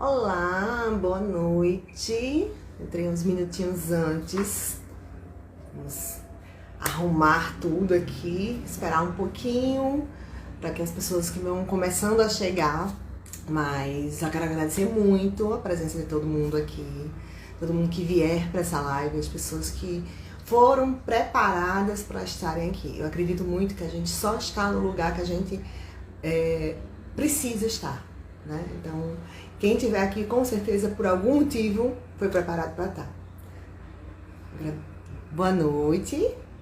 Olá, boa noite. Entrei uns minutinhos antes. Vamos arrumar tudo aqui, esperar um pouquinho para que as pessoas que vão começando a chegar. Mas eu quero agradecer muito a presença de todo mundo aqui, todo mundo que vier para essa live, as pessoas que foram preparadas para estarem aqui. Eu acredito muito que a gente só está no lugar que a gente precisa estar, né? Então, quem estiver aqui, com certeza, por algum motivo, foi preparado para estar. Boa noite.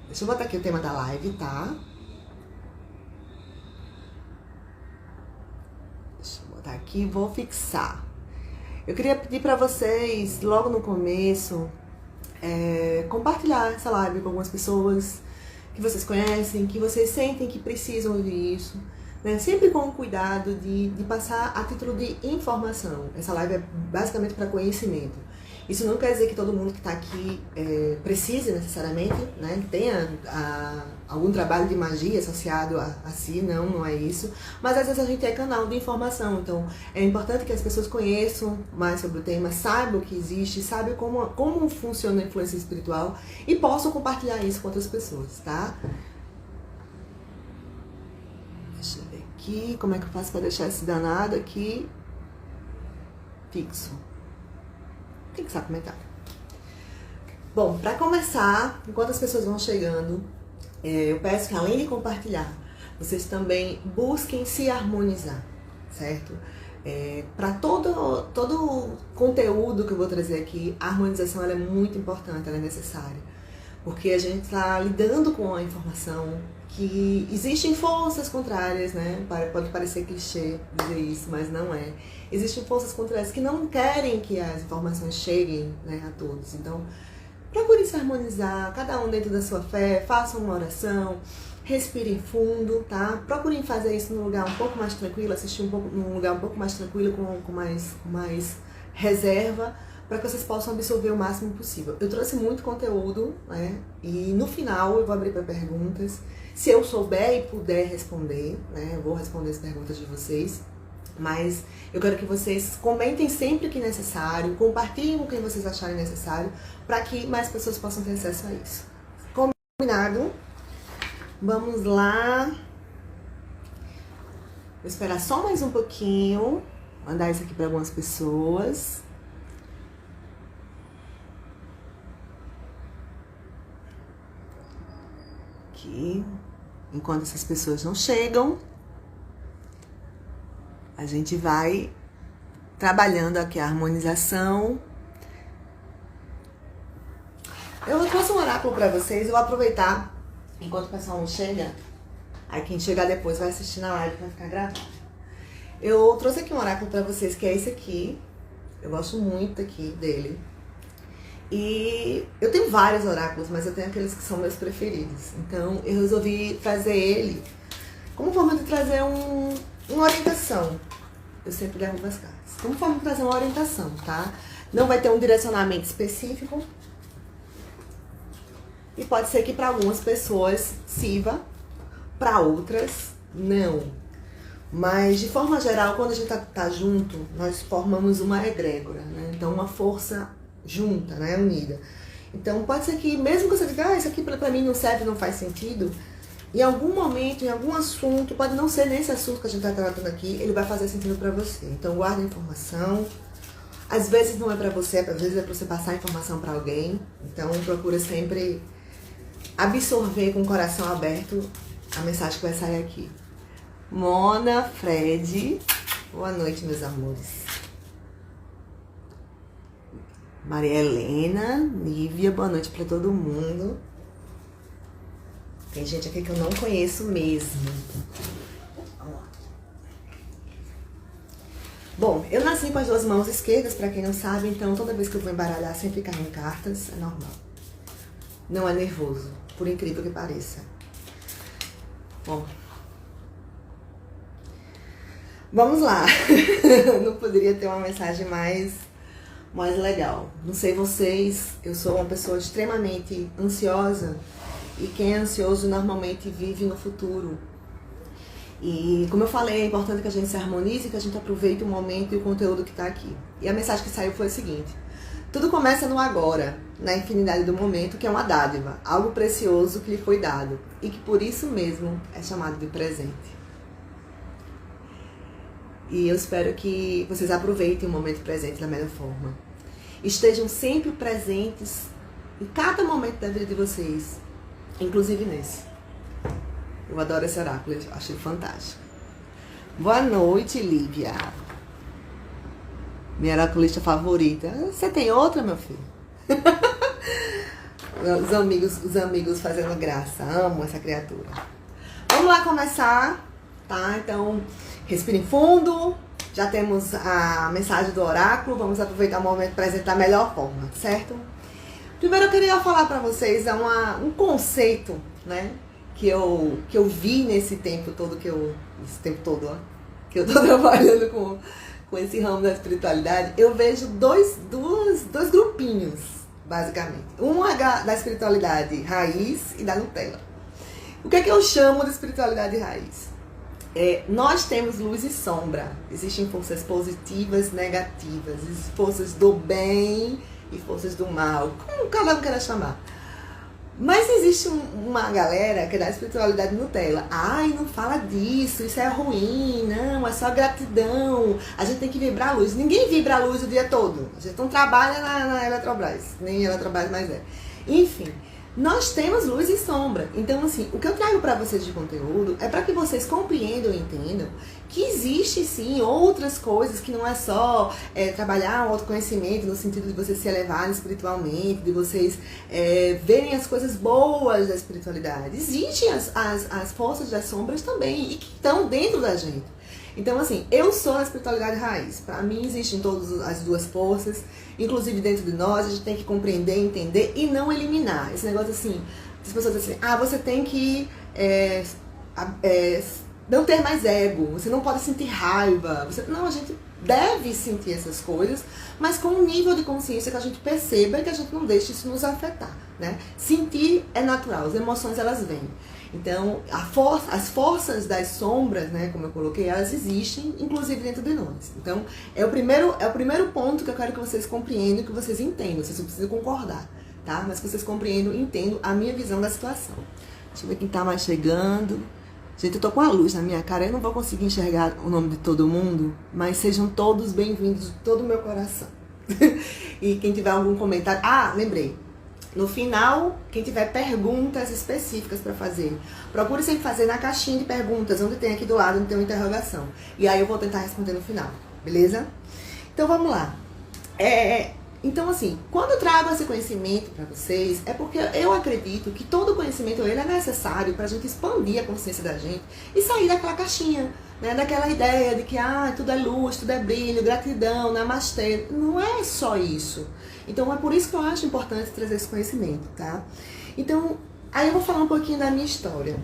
Deixa eu botar aqui o tema da live, tá? Deixa eu botar aqui e vou fixar. Eu queria pedir para vocês, logo no começo, compartilhar essa live com algumas pessoas que vocês conhecem, que vocês sentem que precisam ouvir isso. Né? Sempre com o cuidado de passar a título de informação. Essa live é basicamente para conhecimento. Isso não quer dizer que todo mundo que está aqui precise necessariamente, né? Que tenha algum trabalho de magia associado a si, não é isso. Mas às vezes a gente é canal de informação, então é importante que as pessoas conheçam mais sobre o tema, saibam o que existe, saibam como funciona a influência espiritual e possam compartilhar isso com outras pessoas, tá? Deixa eu ver aqui, como é que eu faço para deixar esse danado aqui fixo. Fixar comentário. Bom, para começar, enquanto as pessoas vão chegando, eu peço que além de compartilhar, vocês também busquem se harmonizar, certo? Para todo conteúdo que eu vou trazer aqui, a harmonização ela é muito importante, ela é necessária. Porque a gente está lidando com a informação que existem forças contrárias, né? Pode parecer clichê dizer isso, mas não é. Existem forças contrárias que não querem que as informações cheguem, né, a todos. Então, procure se harmonizar, cada um dentro da sua fé, façam uma oração, respirem fundo, tá? Procurem fazer isso num lugar um pouco mais tranquilo, assistir num lugar um pouco mais tranquilo, com mais reserva, para que vocês possam absorver o máximo possível. Eu trouxe muito conteúdo, né? E no final eu vou abrir para perguntas. Se eu souber e puder responder, né? Eu vou responder as perguntas de vocês. Mas eu quero que vocês comentem sempre que necessário, compartilhem com quem vocês acharem necessário, para que mais pessoas possam ter acesso a isso. Combinado? Vamos lá. Vou esperar só mais um pouquinho. Mandar isso aqui para algumas pessoas. Aqui. Enquanto essas pessoas não chegam, a gente vai trabalhando aqui a harmonização. Eu trouxe um oráculo para vocês, eu vou aproveitar enquanto o pessoal não chega. Aí quem chegar depois vai assistir na live, vai ficar gravado. Eu trouxe aqui um oráculo para vocês, que é esse aqui. Eu gosto muito aqui dele. E eu tenho vários oráculos, mas eu tenho aqueles que são meus preferidos. Então eu resolvi trazer ele como forma de trazer uma orientação. Eu sempre derrubo as cartas. Como forma de trazer uma orientação, tá? Não vai ter um direcionamento específico. E pode ser que para algumas pessoas sirva, para outras não. Mas de forma geral, quando a gente tá junto, nós formamos uma egrégora, né? Então uma força junta, né? Unida. Então pode ser que mesmo que você diga, isso aqui pra mim não serve, não faz sentido, em algum momento, em algum assunto, pode não ser nesse assunto que a gente tá tratando aqui, ele vai fazer sentido pra você. Então guarda a informação. Às vezes não é pra você, às vezes é pra você passar a informação pra alguém. Então procura sempre absorver com o coração aberto a mensagem que vai sair aqui. Mona, Fred, boa noite, meus amores. Maria Helena, Nívia, boa noite pra todo mundo. Tem gente aqui que eu não conheço mesmo. Vamos lá. Bom, eu nasci com as duas mãos esquerdas, pra quem não sabe, então toda vez que eu vou embaralhar sempre caindo cartas, é normal. Não é nervoso, por incrível que pareça. Bom, vamos lá. Não poderia ter uma mensagem mais legal. Não sei vocês, eu sou uma pessoa extremamente ansiosa. E quem é ansioso normalmente vive no futuro. E como eu falei, é importante que a gente se harmonize, que a gente aproveite o momento e o conteúdo que está aqui. E a mensagem que saiu foi a seguinte: tudo começa no agora, na infinidade do momento, que é uma dádiva, algo precioso que lhe foi dado e que por isso mesmo é chamado de presente. E eu espero que vocês aproveitem o momento presente da melhor forma. Estejam sempre presentes em cada momento da vida de vocês, inclusive nesse. Eu adoro esse oráculo, eu acho ele fantástico. Boa noite, Lívia. Minha oraculista favorita. Você tem outra, meu filho? Os amigos fazendo graça. Amo essa criatura. Vamos lá começar, tá? Então, respirem fundo. Já temos a mensagem do oráculo. Vamos aproveitar o momento para apresentar da melhor forma, certo? Primeiro eu queria falar para vocês um conceito, né? Que eu vi nesse tempo todo que eu tô trabalhando com esse ramo da espiritualidade. Eu vejo dois grupinhos, basicamente. Uma da espiritualidade raiz e da Nutella. O que é que eu chamo de espiritualidade raiz? Nós temos luz e sombra. Existem forças positivas, negativas, existem forças do bem e forças do mal, como cada um queira chamar. Mas existe uma galera que é da espiritualidade Nutella. Ai, não fala disso, isso é ruim, não, é só gratidão. A gente tem que vibrar a luz. Ninguém vibra a luz o dia todo. A gente não trabalha na Eletrobras, nem Eletrobras mais é. Enfim, nós temos luz e sombra. Então, assim, o que eu trago para vocês de conteúdo é para que vocês compreendam e entendam que existe, sim, outras coisas, que não é só trabalhar o autoconhecimento no sentido de vocês se elevarem espiritualmente, de vocês verem as coisas boas da espiritualidade. Existem as forças das sombras também, e que estão dentro da gente. Então, assim, eu sou a espiritualidade raiz. Para mim, existem todas as duas forças, inclusive dentro de nós. A gente tem que compreender, entender e não eliminar. Esse negócio assim, as pessoas dizem assim, você tem que não ter mais ego, você não pode sentir raiva. Não, a gente deve sentir essas coisas, mas com um nível de consciência que a gente perceba e que a gente não deixe isso nos afetar, né? Sentir é natural, as emoções elas vêm. Então, as forças das sombras, né, como eu coloquei, elas existem, inclusive dentro de nós. Então, é o primeiro ponto que eu quero que vocês compreendam, que vocês entendam. Vocês não precisam concordar, tá? Mas que vocês compreendam e entendam a minha visão da situação. Deixa eu ver quem tá mais chegando. Gente, eu tô com a luz na minha cara, eu não vou conseguir enxergar o nome de todo mundo, mas sejam todos bem-vindos de todo o meu coração. E quem tiver algum comentário... lembrei. No final, quem tiver perguntas específicas para fazer, procure sempre fazer na caixinha de perguntas, onde tem aqui do lado, onde tem uma interrogação. E aí eu vou tentar responder no final, beleza? Então vamos lá. Então, assim, quando eu trago esse conhecimento para vocês, é porque eu acredito que todo conhecimento ele é necessário para a gente expandir a consciência da gente e sair daquela caixinha, né? Daquela ideia de que tudo é luz, tudo é brilho, gratidão, namastê. Não é só isso. Então, é por isso que eu acho importante trazer esse conhecimento, tá? Então, aí eu vou falar um pouquinho da minha história.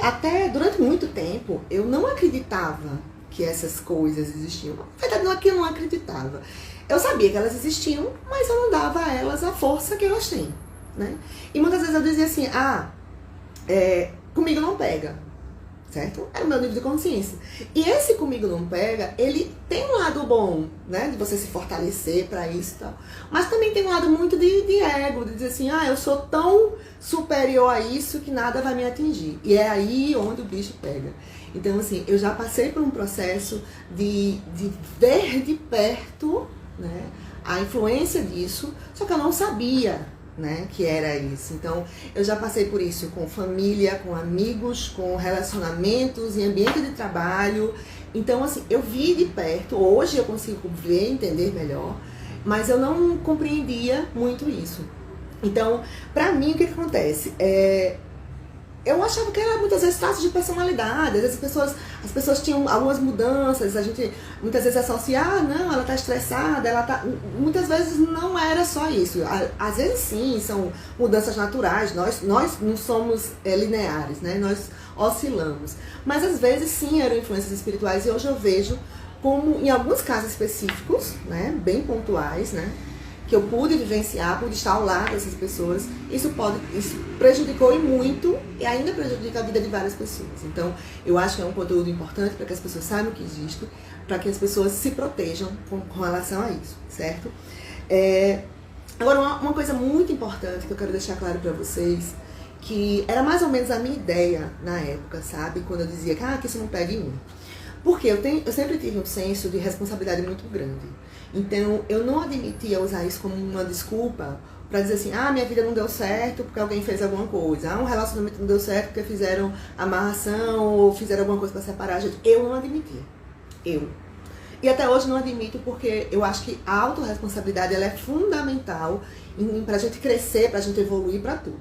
Até durante muito tempo, eu não acreditava que essas coisas existiam. Na verdade, não é que eu não acreditava. Eu sabia que elas existiam, mas eu não dava a elas a força que elas têm, né? E muitas vezes eu dizia assim, comigo não pega, certo? É o meu nível de consciência. E esse comigo não pega, ele tem um lado bom, né? De você se fortalecer pra isso e tal. Mas também tem um lado muito de ego, de dizer assim, eu sou tão superior a isso que nada vai me atingir. E é aí onde o bicho pega. Então, assim, eu já passei por um processo de ver de perto, né, a influência disso, só que eu não sabia, né, que era isso. Então, eu já passei por isso com família, com amigos, com relacionamentos, em ambiente de trabalho. Então, assim, eu vi de perto, hoje eu consigo ver, entender melhor, mas eu não compreendia muito isso. Então, pra mim, o que acontece? Eu achava que era muitas vezes traços de personalidade. Às vezes as pessoas tinham algumas mudanças, a gente muitas vezes associa, não, ela tá estressada, muitas vezes não era só isso. Às vezes sim, são mudanças naturais, nós não somos lineares, né? Nós oscilamos. Mas às vezes sim eram influências espirituais, e hoje eu vejo como, em alguns casos específicos, né, bem pontuais, né, que eu pude vivenciar, pude estar ao lado dessas pessoas, isso prejudicou e muito, e ainda prejudica a vida de várias pessoas. Então, eu acho que é um conteúdo importante para que as pessoas saibam que existe, para que as pessoas se protejam com relação a isso, certo? Agora, uma coisa muito importante que eu quero deixar claro para vocês, que era mais ou menos a minha ideia na época, sabe? Quando eu dizia que isso não pega em mim. Porque eu sempre tive um senso de responsabilidade muito grande. Então, eu não admitia usar isso como uma desculpa para dizer assim, minha vida não deu certo porque alguém fez alguma coisa. Um relacionamento não deu certo porque fizeram amarração ou fizeram alguma coisa para separar. Gente, eu não admitia. E até hoje não admito, porque eu acho que a autorresponsabilidade ela é fundamental pra gente crescer, pra gente evoluir, pra tudo.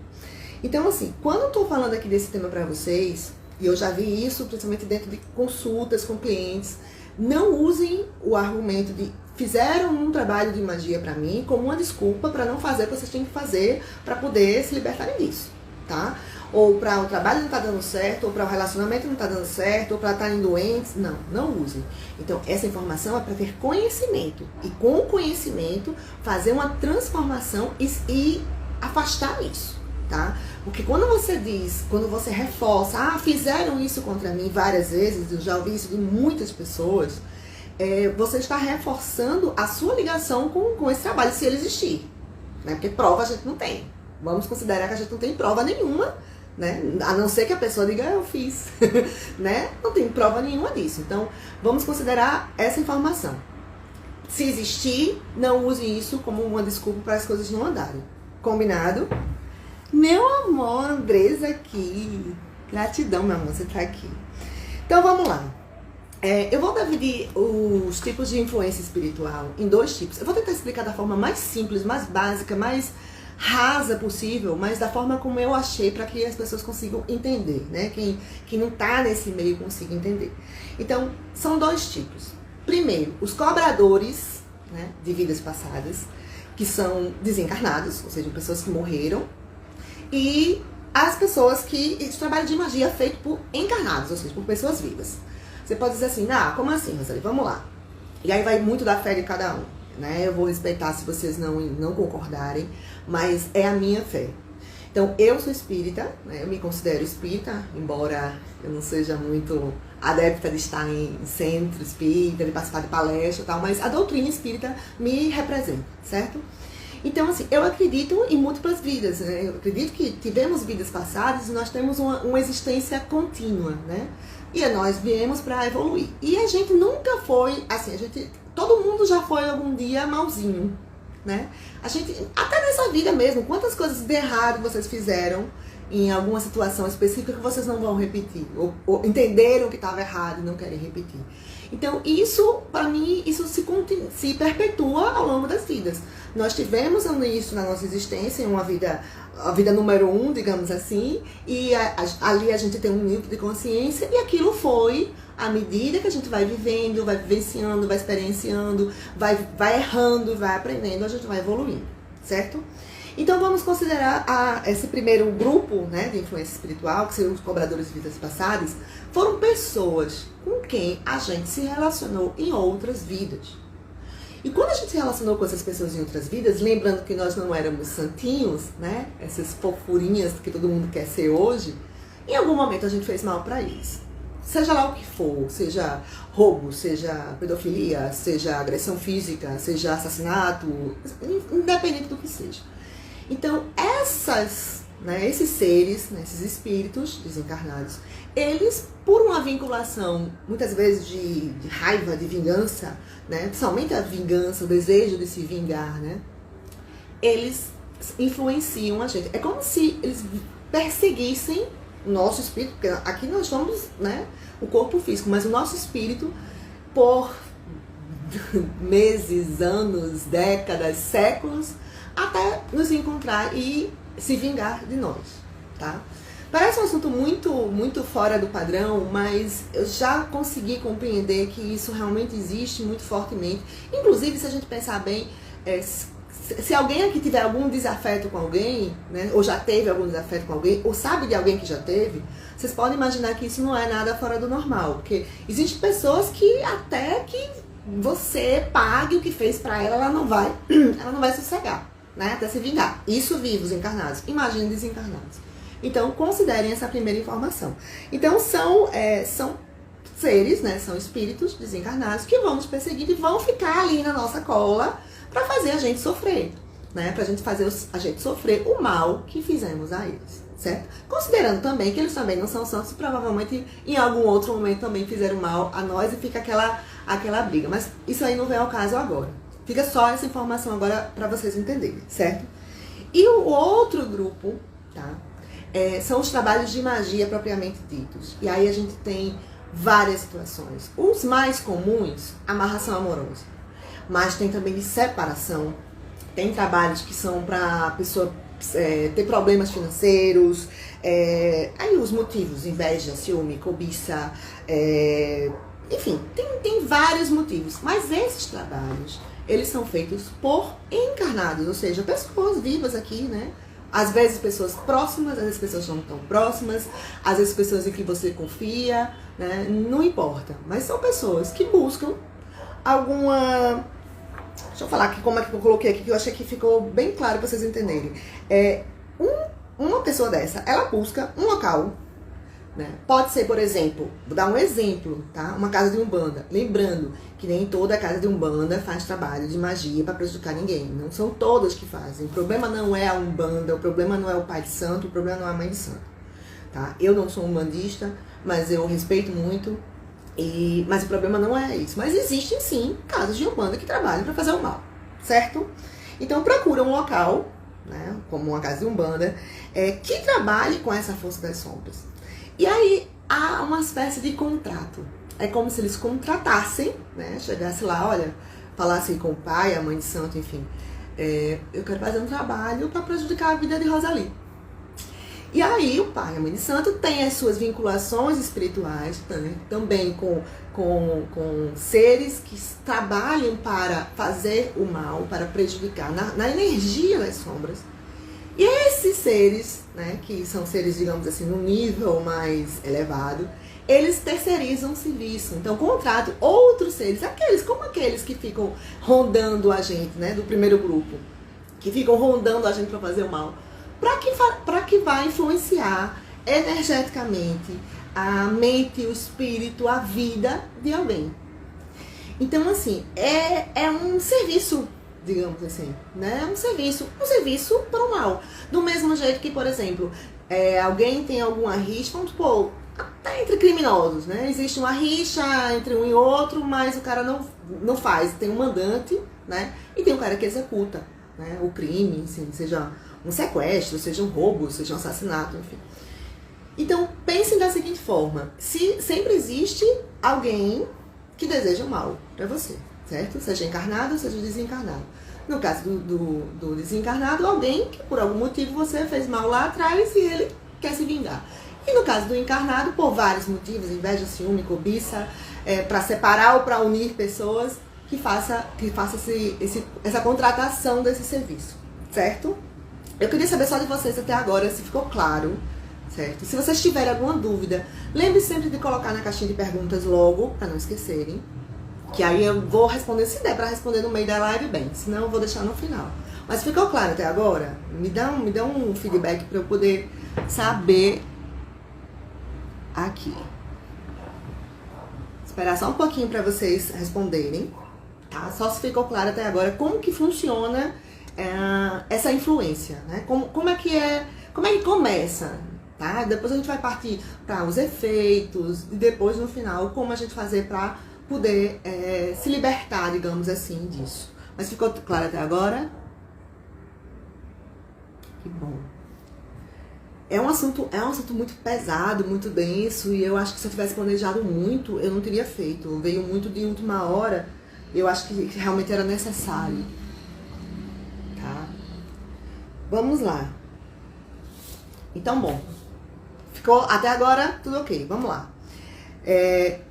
Então, assim, quando eu tô falando aqui desse tema pra vocês, e eu já vi isso principalmente dentro de consultas com clientes, não usem o argumento de fizeram um trabalho de magia pra mim como uma desculpa pra não fazer o que vocês têm que fazer pra poder se libertarem disso, tá? Ou para o trabalho não tá dando certo, ou para o relacionamento não tá dando certo, ou para estarem doentes. Não usem. Então, essa informação é para ter conhecimento. E com o conhecimento, fazer uma transformação e afastar isso, tá? Porque quando você reforça, fizeram isso contra mim várias vezes, eu já ouvi isso de muitas pessoas, você está reforçando a sua ligação com esse trabalho, se ele existir. Né? Porque prova a gente não tem. Vamos considerar que a gente não tem prova nenhuma, né? A não ser que a pessoa diga, eu fiz, né? Não tem prova nenhuma disso. Então, vamos considerar essa informação. Se existir, não use isso como uma desculpa para as coisas não andarem. Combinado? Meu amor, Andresa aqui. Gratidão, meu amor, você tá aqui. Então, vamos lá. Eu vou dividir os tipos de influência espiritual em 2 tipos. Eu vou tentar explicar da forma mais simples, mais básica, mais rasa possível, mas da forma como eu achei, para que as pessoas consigam entender, né? Quem não tá nesse meio consiga entender. Então, são 2 tipos. Primeiro, os cobradores, né, de vidas passadas, que são desencarnados, ou seja, pessoas que morreram, e as pessoas que esse trabalho de magia é feito por encarnados, ou seja, por pessoas vivas. Você pode dizer assim, como assim, Rosalie? Vamos lá. E aí vai muito da fé de cada um, né? Eu vou respeitar se vocês não concordarem, mas é a minha fé. Então, eu sou espírita, né? Eu me considero espírita, embora eu não seja muito adepta de estar em centro espírita, de participar de palestra e tal, mas a doutrina espírita me representa, certo? Então, assim, eu acredito em múltiplas vidas, né? Eu acredito que tivemos vidas passadas e nós temos uma existência contínua, né? E nós viemos para evoluir. E a gente nunca foi, assim, todo mundo já foi algum dia malzinho, né? A gente, até nessa vida mesmo, quantas coisas de errado vocês fizeram em alguma situação específica que vocês não vão repetir, ou entenderam que estava errado e não querem repetir. Então, isso, para mim, isso se perpetua ao longo das vidas. Nós tivemos isso na nossa existência, em a vida número 1, digamos assim, e ali a gente tem um nível de consciência, e aquilo foi, à medida que a gente vai vivendo, vai vivenciando, vai experienciando, vai errando, vai aprendendo, a gente vai evoluindo, certo? Então vamos considerar esse primeiro grupo, né, de influência espiritual, que seriam os cobradores de vidas passadas, foram pessoas com quem a gente se relacionou em outras vidas. E quando a gente se relacionou com essas pessoas em outras vidas, lembrando que nós não éramos santinhos, né, essas fofurinhas que todo mundo quer ser hoje, em algum momento a gente fez mal para eles. Seja lá o que for, seja roubo, seja pedofilia, seja agressão física, seja assassinato, independente do que seja. Então, esses seres, né, esses espíritos desencarnados, eles, por uma vinculação, muitas vezes de raiva, de vingança, né, principalmente a vingança, o desejo de se vingar, né, eles influenciam a gente. É como se eles perseguissem o nosso espírito, porque aqui nós somos, né, o corpo físico, mas o nosso espírito, por meses, anos, décadas, séculos, até nos encontrar e se vingar de nós, tá? Parece um assunto muito, muito fora do padrão, mas eu já consegui compreender que isso realmente existe muito fortemente. Inclusive, se a gente pensar bem, se alguém aqui tiver algum desafeto com alguém, né, ou já teve algum desafeto com alguém, ou sabe de alguém que já teve, vocês podem imaginar que isso não é nada fora do normal, porque existem pessoas que até que você pague o que fez pra ela, ela não vai sossegar, né? Até se vingar. Isso vivos, encarnados. Imagine desencarnados. Então, considerem essa primeira informação. Então, são seres, né? São espíritos desencarnados que vão nos perseguir e vão ficar ali na nossa cola pra fazer a gente sofrer, né? Pra gente fazer a gente sofrer o mal que fizemos a eles, certo? Considerando também que eles também não são santos, provavelmente em algum outro momento também fizeram mal a nós e fica aquela briga. Mas isso aí não vem ao caso agora. Fica só essa informação agora pra vocês entenderem, certo? E o outro grupo, tá? São os trabalhos de magia propriamente ditos. E aí a gente tem várias situações. Os mais comuns, amarração amorosa. Mas tem também de separação. Tem trabalhos que são pra pessoa ter problemas financeiros. Aí os motivos, inveja, ciúme, cobiça, enfim, tem vários motivos. Mas esses trabalhos, eles são feitos por encarnados, ou seja, pessoas vivas aqui, né? Às vezes pessoas próximas, às vezes pessoas não tão próximas, às vezes pessoas em que você confia, né? Não importa. Mas são pessoas que buscam alguma... Deixa eu falar aqui como é que eu coloquei aqui, que eu achei que ficou bem claro para vocês entenderem. Uma pessoa dessa, ela busca um local, né? Pode ser, por exemplo, vou dar um exemplo, tá? Uma casa de umbanda. Lembrando que nem toda casa de umbanda faz trabalho de magia para prejudicar ninguém. Não são todas que fazem. O problema não é a umbanda, o problema não é o pai de santo, o problema não é a mãe de santo, tá? Eu não sou umbandista, mas eu respeito muito. Mas o problema não é isso. Mas existem sim casas de umbanda que trabalham para fazer o mal, certo? Então procura um local, né, como uma casa de umbanda, que trabalhe com essa força das sombras. E aí há uma espécie de contrato. É como se eles contratassem, né? Chegasse lá, olha, falassem com o pai, a mãe de santo, enfim. Eu quero fazer um trabalho para prejudicar a vida de Rosalie. E aí o pai, a mãe de santo, tem as suas vinculações espirituais, né? Também com seres que trabalham para fazer o mal, para prejudicar, na energia das sombras. E esses seres, né, que são seres, digamos assim, no nível mais elevado, eles terceirizam o serviço. Então, contratam outros seres, como aqueles que ficam rondando a gente, né, do primeiro grupo, que ficam rondando a gente para fazer o mal, para que vá influenciar energeticamente a mente, o espírito, a vida de alguém. Então, assim, é um serviço, digamos assim, né? Um serviço para o mal. Do mesmo jeito que, por exemplo, alguém tem alguma rixa, vamos supor, até entre criminosos, né? Existe uma rixa entre um e outro, mas o cara não faz. Tem um mandante, né? E tem um cara que executa, né? O crime, assim, seja um sequestro, seja um roubo, seja um assassinato, enfim. Então, pensem da seguinte forma. Sempre existe alguém que deseja o mal para você, certo? Seja encarnado, seja desencarnado. No caso do desencarnado, alguém que por algum motivo você fez mal lá atrás e ele quer se vingar. E no caso do encarnado, por vários motivos, inveja, ciúme, cobiça, para separar ou para unir pessoas, que faça essa contratação desse serviço, certo? Eu queria saber só de vocês até agora se ficou claro, certo? Se vocês tiverem alguma dúvida, lembre sempre de colocar na caixinha de perguntas logo, para não esquecerem. Que aí eu vou responder, se der para responder no meio da live, bem. Senão eu vou deixar no final. Mas ficou claro até agora? Me dá um feedback para eu poder saber aqui. Esperar só um pouquinho para vocês responderem, tá? Só se ficou claro até agora como que funciona essa influência, né? Como é que começa, tá? Depois a gente vai partir para os efeitos e depois no final como a gente fazer para poder se libertar, digamos assim, disso. Mas ficou claro até agora? Que bom. É um assunto muito pesado, muito denso, e eu acho que se eu tivesse planejado muito, eu não teria feito. Veio muito de última hora, eu acho que realmente era necessário. Tá? Vamos lá. Então, bom. Ficou até agora tudo ok, vamos lá.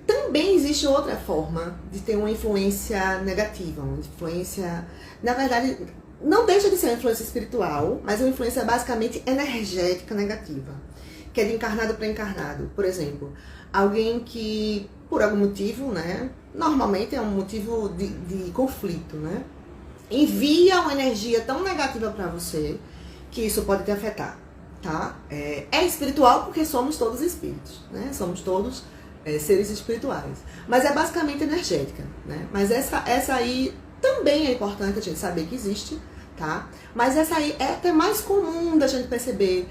Também existe outra forma de ter uma influência negativa, uma influência, na verdade, não deixa de ser uma influência espiritual, mas uma influência basicamente energética negativa, que é de encarnado para encarnado. Por exemplo, alguém que, por algum motivo, né, normalmente é um motivo de conflito, né? Envia uma energia tão negativa para você que isso pode te afetar, tá? É espiritual porque somos todos espíritos, né? Somos todos seres espirituais. Mas é basicamente energética, né? Mas essa aí também é importante a gente saber que existe, tá? Mas essa aí é até mais comum da gente perceber.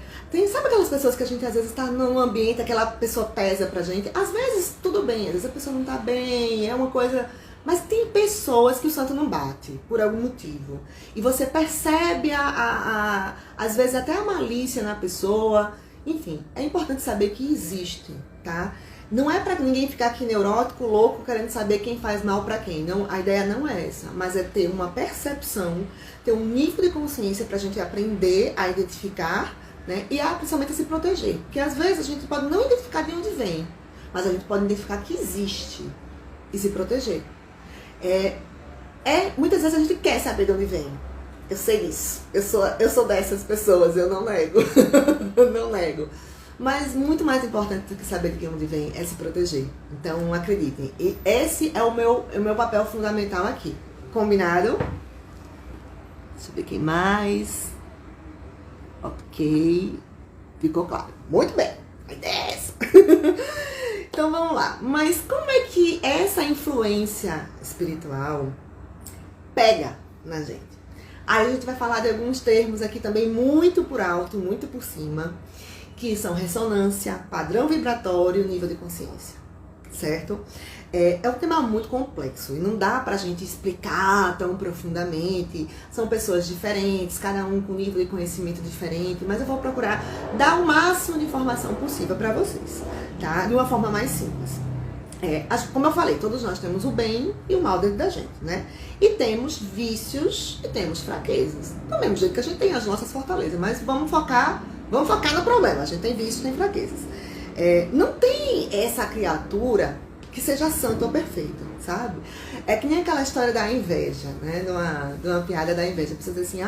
Sabe aquelas pessoas que a gente às vezes está num ambiente, aquela pessoa pesa pra gente? Às vezes tudo bem, às vezes a pessoa não tá bem, é uma coisa... Mas tem pessoas que o santo não bate, por algum motivo. E você percebe, às vezes, até a malícia na pessoa. Enfim, é importante saber que existe, tá? Não é pra ninguém ficar aqui neurótico, louco, querendo saber quem faz mal pra quem. Não, a ideia não é essa. Mas é ter uma percepção, ter um nível de consciência pra gente aprender a identificar, né? E principalmente a se proteger. Porque às vezes a gente pode não identificar de onde vem, mas a gente pode identificar que existe e se proteger. Muitas vezes a gente quer saber de onde vem. Eu sei disso. Eu sou dessas pessoas, eu não nego. Eu não nego. Mas muito mais importante do que saber de onde vem é se proteger. Então, acreditem. E esse é o meu papel fundamental aqui. Combinado? Deixa eu ver quem mais. Ok. Ficou claro. Muito bem. Aí desce. Então vamos lá. Mas como é que essa influência espiritual pega na gente? Aí a gente vai falar de alguns termos aqui também muito por alto, muito por cima, que são ressonância, padrão vibratório, nível de consciência, certo? É um tema muito complexo e não dá pra gente explicar tão profundamente. São pessoas diferentes, cada um com nível de conhecimento diferente, mas eu vou procurar dar o máximo de informação possível pra vocês, tá? De uma forma mais simples. Como eu falei, todos nós temos o bem e o mal dentro da gente, né? E temos vícios e temos fraquezas. Do mesmo jeito que a gente tem as nossas fortalezas, mas vamos focar no problema. A gente tem vícios e tem fraquezas. Não tem essa criatura que seja santo ou perfeito, sabe? É que nem aquela história da inveja, né? De uma piada da inveja. A pessoa diz assim,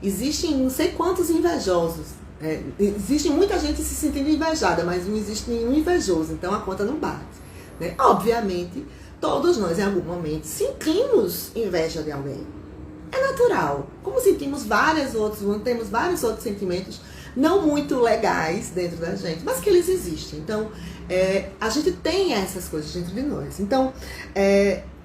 existem não sei quantos invejosos. Existe muita gente se sentindo invejada, mas não existe nenhum invejoso, então a conta não bate, né? Obviamente, todos nós em algum momento sentimos inveja de alguém. É natural. Como sentimos temos vários outros sentimentos não muito legais dentro da gente, mas que eles existem. Então, a gente tem essas coisas dentro de nós. Então,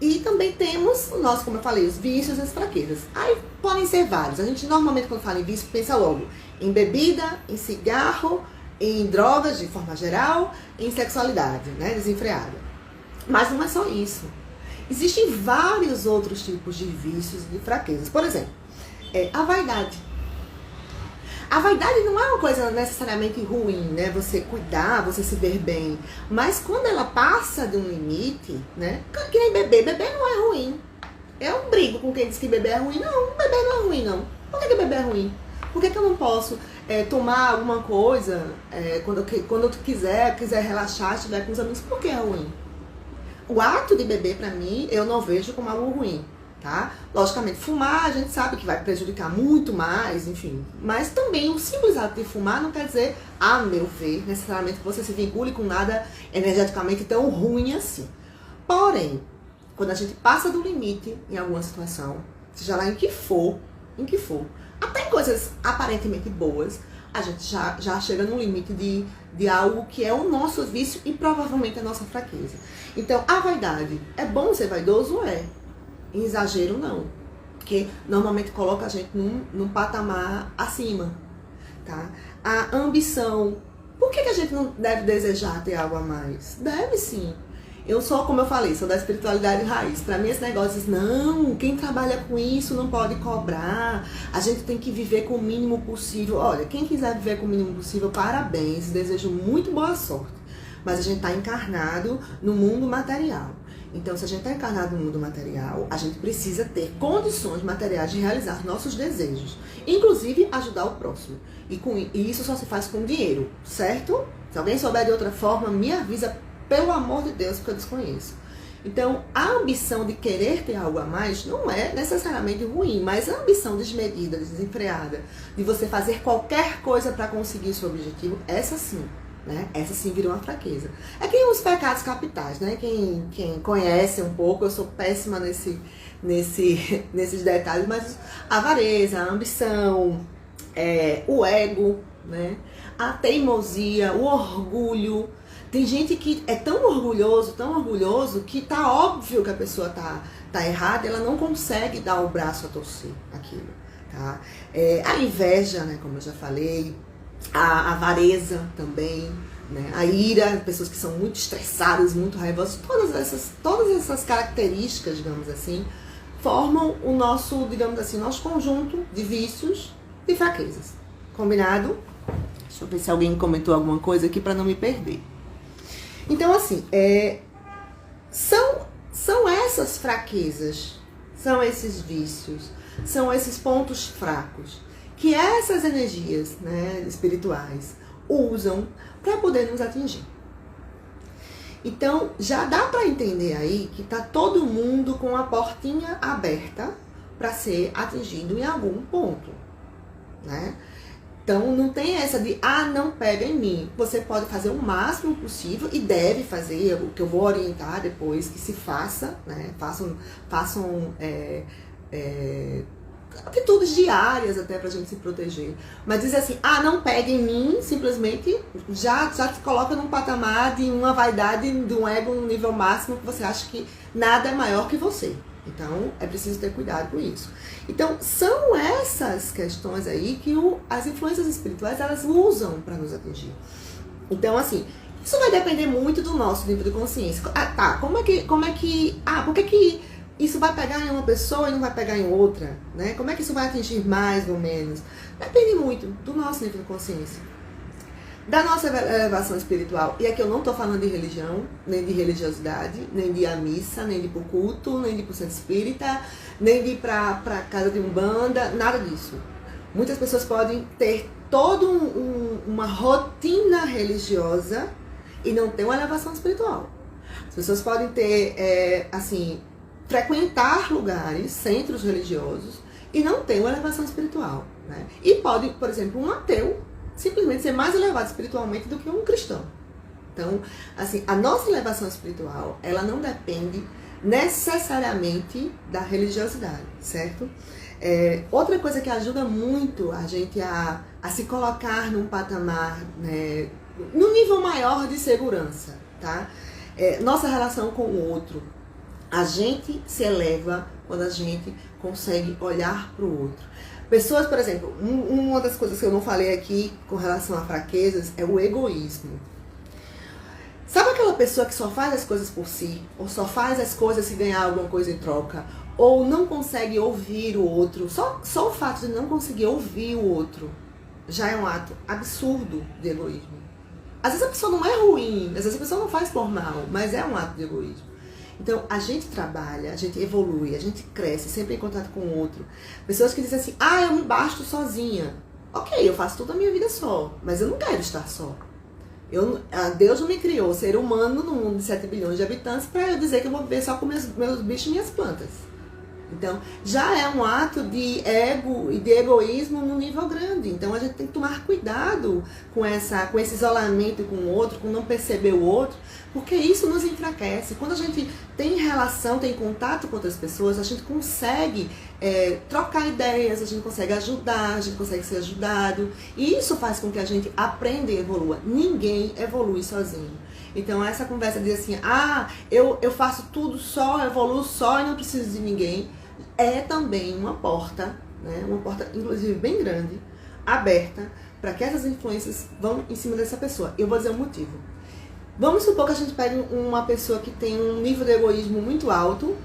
e também temos, como eu falei, os vícios e as fraquezas. Aí podem ser vários. A gente normalmente, quando fala em vício, pensa logo em bebida, em cigarro, em drogas de forma geral, em sexualidade, né, desenfreada. Mas não é só isso. Existem vários outros tipos de vícios e de fraquezas. Por exemplo, a vaidade. A vaidade não é uma coisa necessariamente ruim, né? Você cuidar, você se ver bem. Mas quando ela passa de um limite, né? Que nem beber. Beber não é ruim. Eu não brigo com quem diz que beber é ruim. Não, beber não é ruim, não. Por que beber é ruim? Por que eu não posso tomar alguma coisa quando eu quiser relaxar, estiver com os amigos? Por que é ruim? O ato de beber, pra mim, eu não vejo como algo ruim. Tá? Logicamente, fumar a gente sabe que vai prejudicar muito mais, enfim. Mas também o simples ato de fumar não quer dizer, a meu ver, necessariamente que você se vincule com nada energeticamente tão ruim assim. Porém, quando a gente passa do limite em alguma situação, seja lá em que for, até em coisas aparentemente boas, a gente já chega num limite de algo que é o nosso vício e provavelmente a nossa fraqueza. Então, a vaidade, é bom ser vaidoso? É. Em exagero, não. Porque normalmente coloca a gente num patamar acima, tá? A ambição. Por que a gente não deve desejar ter algo a mais? Deve sim. Eu sou, como eu falei, sou da espiritualidade raiz. Pra mim, esse negócio, não, quem trabalha com isso não pode cobrar. A gente tem que viver com o mínimo possível. Olha, quem quiser viver com o mínimo possível, parabéns. Desejo muito boa sorte. Mas a gente tá encarnado no mundo material. Então, se a gente está encarnado no mundo material, a gente precisa ter condições materiais de realizar nossos desejos. Inclusive, ajudar o próximo. E isso só se faz com dinheiro, certo? Se alguém souber de outra forma, me avisa, pelo amor de Deus, porque eu desconheço. Então, a ambição de querer ter algo a mais não é necessariamente ruim, mas a ambição desmedida, desenfreada, de você fazer qualquer coisa para conseguir o seu objetivo, essa sim né? Essa sim virou uma fraqueza. É que os pecados capitais, né? Quem conhece um pouco, eu sou péssima nesses detalhes, mas a avareza, a ambição, o ego, né? A teimosia, o orgulho. Tem gente que é tão orgulhoso, que tá óbvio que a pessoa tá errada, ela não consegue dar o braço a torcer aquilo, tá? A inveja, né, como eu já falei, a avareza também, né? A ira, pessoas que são muito estressadas, muito raivosas, todas essas características, digamos assim, formam o nosso, digamos assim, nosso conjunto de vícios e fraquezas. Combinado? Deixa eu ver se alguém comentou alguma coisa aqui para não me perder. Então, assim, são essas fraquezas, são esses vícios, são esses pontos fracos que essas energias, né, espirituais usam para poder nos atingir. Então, já dá para entender aí que tá todo mundo com a portinha aberta para ser atingido em algum ponto, né? Então, não tem essa de, não pega em mim. Você pode fazer o máximo possível e deve fazer, o que eu vou orientar depois, que se faça, né? Façam atitudes diárias até pra gente se proteger. Mas dizer assim, não pega em mim, simplesmente já te coloca num patamar de uma vaidade, de um ego no nível máximo, que você acha que nada é maior que você. Então, é preciso ter cuidado com isso. Então, são essas questões aí que as influências espirituais, elas usam para nos atingir. Então, assim, isso vai depender muito do nosso nível de consciência. Por que isso vai pegar em uma pessoa e não vai pegar em outra? Né? Como é que isso vai atingir mais ou menos? Depende muito do nosso nível de consciência. Da nossa elevação espiritual, e aqui eu não estou falando de religião, nem de religiosidade, nem de ir à missa, nem de ir pro culto, nem de ir pro centro espírita, nem de ir pra casa de umbanda, nada disso. Muitas pessoas podem ter toda uma rotina religiosa e não ter uma elevação espiritual. As pessoas podem ter, frequentar lugares, centros religiosos, e não ter uma elevação espiritual, né? E pode, por exemplo, um ateu simplesmente ser mais elevado espiritualmente do que um cristão. Então, assim, a nossa elevação espiritual, ela não depende necessariamente da religiosidade, certo? Outra coisa que ajuda muito a gente a se colocar num patamar, né, num nível maior de segurança, tá? Nossa relação com o outro. A gente se eleva quando a gente consegue olhar para o outro. Pessoas, por exemplo, uma das coisas que eu não falei aqui com relação a fraquezas é o egoísmo. Sabe aquela pessoa que só faz as coisas por si, ou só faz as coisas se ganhar alguma coisa em troca, ou não consegue ouvir o outro? Só o fato de não conseguir ouvir o outro já é um ato absurdo de egoísmo. Às vezes a pessoa não é ruim, às vezes a pessoa não faz por mal, mas é um ato de egoísmo. Então, a gente trabalha, a gente evolui, a gente cresce, sempre em contato com o outro. Pessoas que dizem assim, eu me basto sozinha. Ok, eu faço toda a minha vida só, mas eu não quero estar só. Deus não me criou ser humano no mundo de 7 bilhões de habitantes para eu dizer que eu vou viver só com meus bichos e minhas plantas. Então, já é um ato de ego e de egoísmo num nível grande. Então, a gente tem que tomar cuidado com esse isolamento com o outro, com não perceber o outro, porque isso nos enfraquece. Quando a gente tem relação, tem contato com outras pessoas, a gente consegue trocar ideias, a gente consegue ajudar, a gente consegue ser ajudado. E isso faz com que a gente aprenda e evolua. Ninguém evolui sozinho. Então, essa conversa de assim, eu faço tudo só, evoluo só e não preciso de ninguém, é também uma porta, né? Uma porta, inclusive, bem grande, aberta, para que essas influências vão em cima dessa pessoa. Eu vou dizer um motivo. Vamos supor que a gente pegue uma pessoa que tem um nível de egoísmo muito alto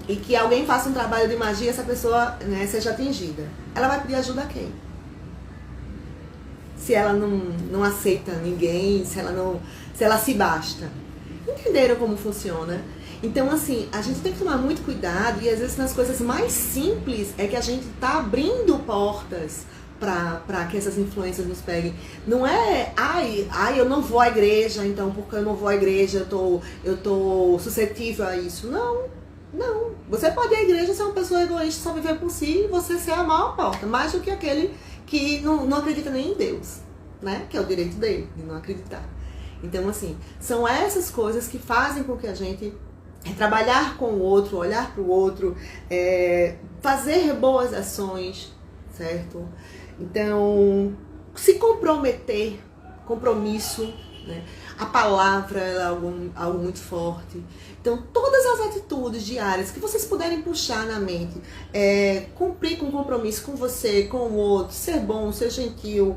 e que alguém faça um trabalho de magia e essa pessoa, né, seja atingida. Ela vai pedir ajuda a quem? Se ela não aceita ninguém, se ela se basta. Entenderam como funciona? Então, assim, a gente tem que tomar muito cuidado e às vezes nas coisas mais simples é que a gente tá abrindo portas para que essas influências nos peguem. Não é, eu não vou à igreja, então porque eu não vou à igreja eu tô suscetível a isso. Não. Você pode ir à igreja ser uma pessoa egoísta, só viver por si e você ser a maior porta, mais do que aquele que não acredita nem em Deus, né? Que é o direito dele, de não acreditar. Então, assim, são essas coisas que fazem com que a gente trabalhar com o outro, olhar para o outro, fazer boas ações, certo? Então, se comprometer, compromisso, né? A palavra é algo muito forte. Então, todas as atitudes diárias que vocês puderem puxar na mente, cumprir com compromisso com você, com o outro, ser bom, ser gentil,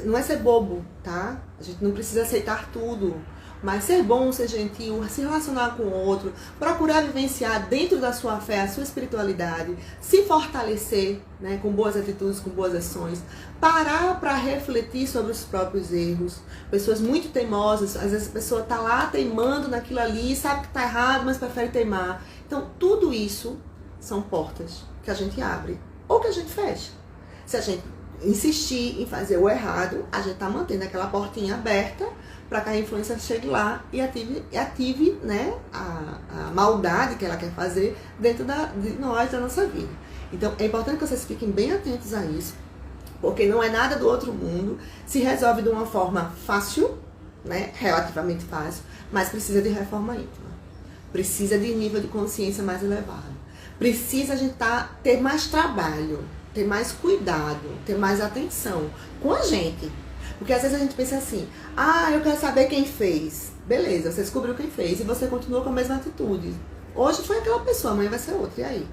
não é ser bobo, tá? A gente não precisa aceitar tudo, mas ser bom, ser gentil, se relacionar com o outro, procurar vivenciar dentro da sua fé a sua espiritualidade, se fortalecer, né, com boas atitudes, com boas ações, parar para refletir sobre os próprios erros. Pessoas muito teimosas, às vezes a pessoa está lá teimando naquilo ali, sabe que está errado, mas prefere teimar. Então, tudo isso são portas que a gente abre ou que a gente fecha. Se a gente insistir em fazer o errado, a gente está mantendo aquela portinha aberta para que a influência chegue lá e ative, né, a maldade que ela quer fazer dentro de nós, da nossa vida. Então, é importante que vocês fiquem bem atentos a isso, porque não é nada do outro mundo, se resolve de uma forma fácil, né, relativamente fácil, mas precisa de reforma íntima, precisa de nível de consciência mais elevado, precisa a gente ter mais trabalho, ter mais cuidado, ter mais atenção com a gente. Porque às vezes a gente pensa assim, eu quero saber quem fez. Beleza, você descobriu quem fez e você continua com a mesma atitude. Hoje foi aquela pessoa, amanhã vai ser outra, e aí?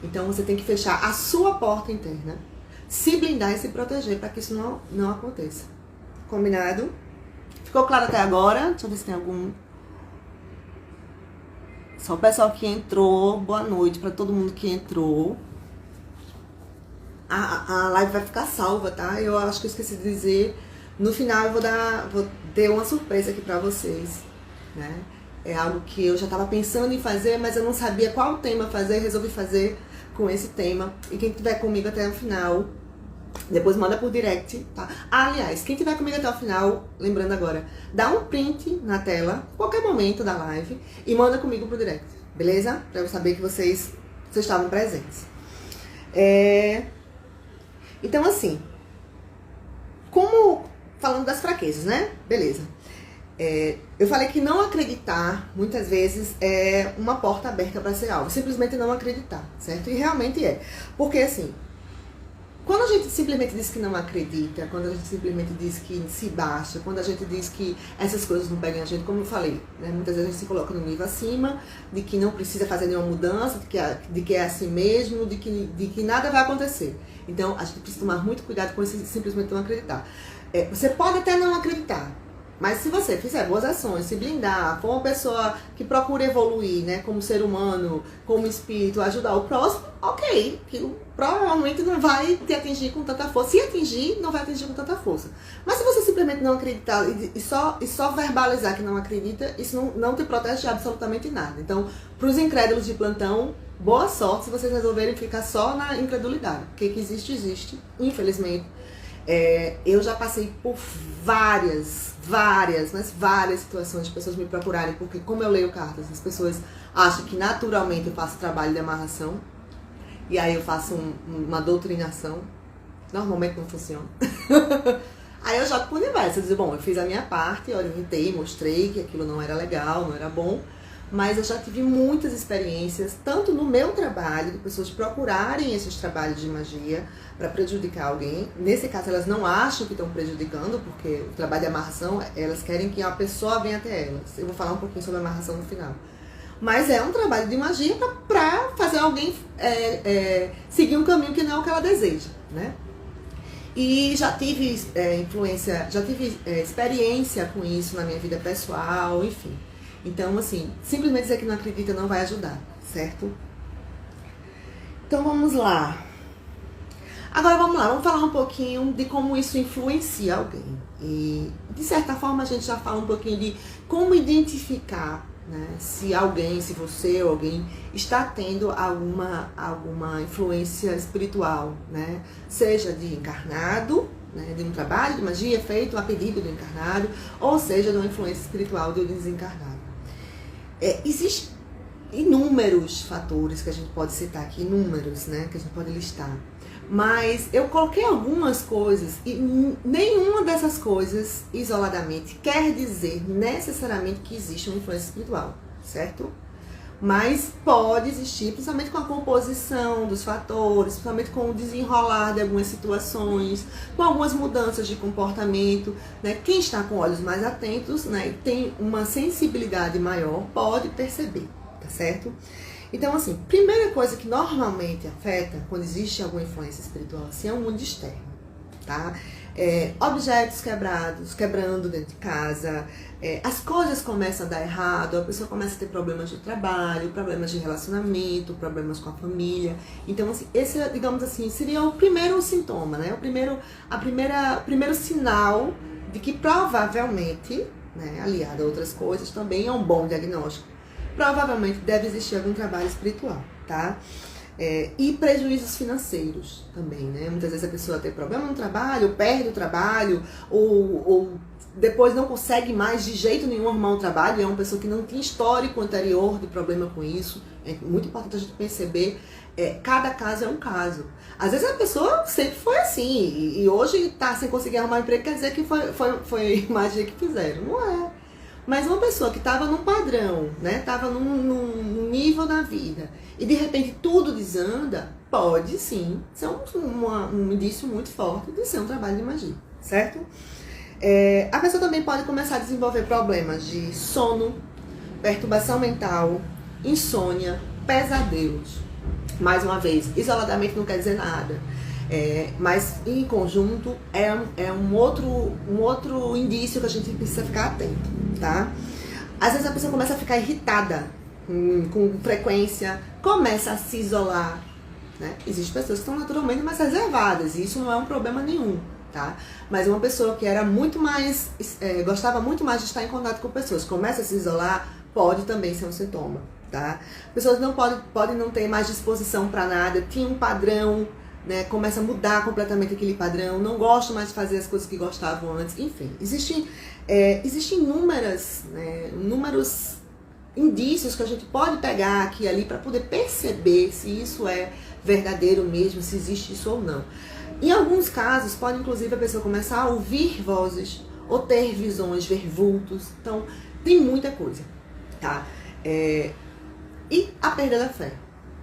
Então você tem que fechar a sua porta interna, se blindar e se proteger para que isso não aconteça. Combinado? Ficou claro até agora? Deixa eu ver se tem algum... Só o pessoal que entrou, boa noite para todo mundo que entrou. A live vai ficar salva, tá? Eu acho que eu esqueci de dizer. No final eu vou ter uma surpresa aqui pra vocês, né? É algo que eu já tava pensando em fazer, mas eu não sabia qual tema fazer, resolvi fazer com esse tema. E quem tiver comigo até o final, depois manda por direct, tá? Aliás, quem tiver comigo até o final, lembrando agora, dá um print na tela, qualquer momento da live, e manda comigo por direct, beleza? Pra eu saber que vocês estavam presentes. Então, assim, falando das fraquezas, né? Beleza. Eu falei que não acreditar, muitas vezes, é uma porta aberta para ser alvo. Simplesmente não acreditar, certo? E realmente é. Porque, assim, quando a gente simplesmente diz que não acredita, quando a gente simplesmente diz que se baixa, quando a gente diz que essas coisas não pegam a gente, como eu falei, né? Muitas vezes a gente se coloca no nível acima, de que não precisa fazer nenhuma mudança, de que é assim mesmo, de que nada vai acontecer. Então, a gente precisa tomar muito cuidado com esse simplesmente não acreditar. Você pode até não acreditar, mas se você fizer boas ações, se blindar, for uma pessoa que procura evoluir, né, como ser humano, como espírito, ajudar o próximo, ok, aquilo provavelmente não vai te atingir com tanta força. Se atingir, não vai atingir com tanta força. Mas se você simplesmente não acreditar e só verbalizar que não acredita, isso não te protege de absolutamente nada. Então, para os incrédulos de plantão, boa sorte se vocês resolverem ficar só na incredulidade. Porque que existe, infelizmente. Eu já passei por várias situações de pessoas me procurarem, porque como eu leio cartas, as pessoas acham que naturalmente eu faço trabalho de amarração, e aí eu faço uma doutrinação, normalmente não funciona. Aí eu jogo pro universo, eu digo, bom, eu fiz a minha parte, orientei, mostrei que aquilo não era legal, não era bom, mas eu já tive muitas experiências, tanto no meu trabalho, de pessoas procurarem esses trabalhos de magia para prejudicar alguém. Nesse caso, elas não acham que estão prejudicando, porque o trabalho de amarração, elas querem que a pessoa venha até elas. Eu vou falar um pouquinho sobre a amarração no final. Mas é um trabalho de magia para fazer alguém seguir um caminho que não é o que ela deseja, né? E já tive experiência com isso na minha vida pessoal, enfim. Então, assim, simplesmente dizer que não acredita não vai ajudar, certo? Então, vamos lá. Agora, vamos falar um pouquinho de como isso influencia alguém. E, de certa forma, a gente já fala um pouquinho de como identificar, né, se você ou alguém está tendo alguma influência espiritual, né? Seja de encarnado, né, de um trabalho de magia feito a pedido do encarnado, ou seja, de uma influência espiritual do desencarnado. Existem inúmeros fatores que a gente pode citar aqui, inúmeros, né, que a gente pode listar. Mas eu coloquei algumas coisas e nenhuma dessas coisas, isoladamente, quer dizer necessariamente que existe uma influência espiritual, certo? Mas pode existir, principalmente com a composição dos fatores, principalmente com o desenrolar de algumas situações, com algumas mudanças de comportamento, né? Quem está com olhos mais atentos, né, e tem uma sensibilidade maior, pode perceber, tá certo? Então, assim, primeira coisa que normalmente afeta quando existe alguma influência espiritual assim é o mundo externo, tá? Objetos quebrando dentro de casa, as coisas começam a dar errado, a pessoa começa a ter problemas de trabalho, problemas de relacionamento, problemas com a família. Então, assim, esse, digamos assim, seria o primeiro sintoma, né? O primeiro sinal de que provavelmente, né, aliado a outras coisas, também é um bom diagnóstico. Provavelmente deve existir algum trabalho espiritual, tá? E prejuízos financeiros também, né? Muitas vezes a pessoa tem problema no trabalho, perde o trabalho, ou depois não consegue mais de jeito nenhum arrumar um trabalho, é uma pessoa que não tinha histórico anterior de problema com isso. É muito importante a gente perceber, cada caso é um caso. Às vezes a pessoa sempre foi assim, e hoje está sem conseguir arrumar um emprego, quer dizer que foi magia que fizeram. Não é. Mas uma pessoa que estava num padrão, né, estava num nível da vida, e de repente tudo desanda, pode sim ser um indício muito forte de ser um trabalho de magia, certo? A pessoa também pode começar a desenvolver problemas de sono, perturbação mental, insônia, pesadelos. Mais uma vez, isoladamente não quer dizer nada. Mas em conjunto é um outro indício que a gente precisa ficar atento, tá? Às vezes a pessoa começa a ficar irritada com frequência, começa a se isolar, né? Existem pessoas que estão naturalmente mais reservadas e isso não é um problema nenhum, tá? Mas uma pessoa que era muito mais, gostava muito mais de estar em contato com pessoas, começa a se isolar, pode também ser um sintoma, tá? Pessoas não podem não ter mais disposição para nada, tinha um padrão, né, começa a mudar completamente aquele padrão, não gosta mais de fazer as coisas que gostavam antes, enfim, existem inúmeros indícios que a gente pode pegar aqui e ali para poder perceber se isso é verdadeiro mesmo, se existe isso ou não. Em alguns casos, pode inclusive a pessoa começar a ouvir vozes, ou ter visões, ver vultos, então tem muita coisa, tá? E a perda da fé.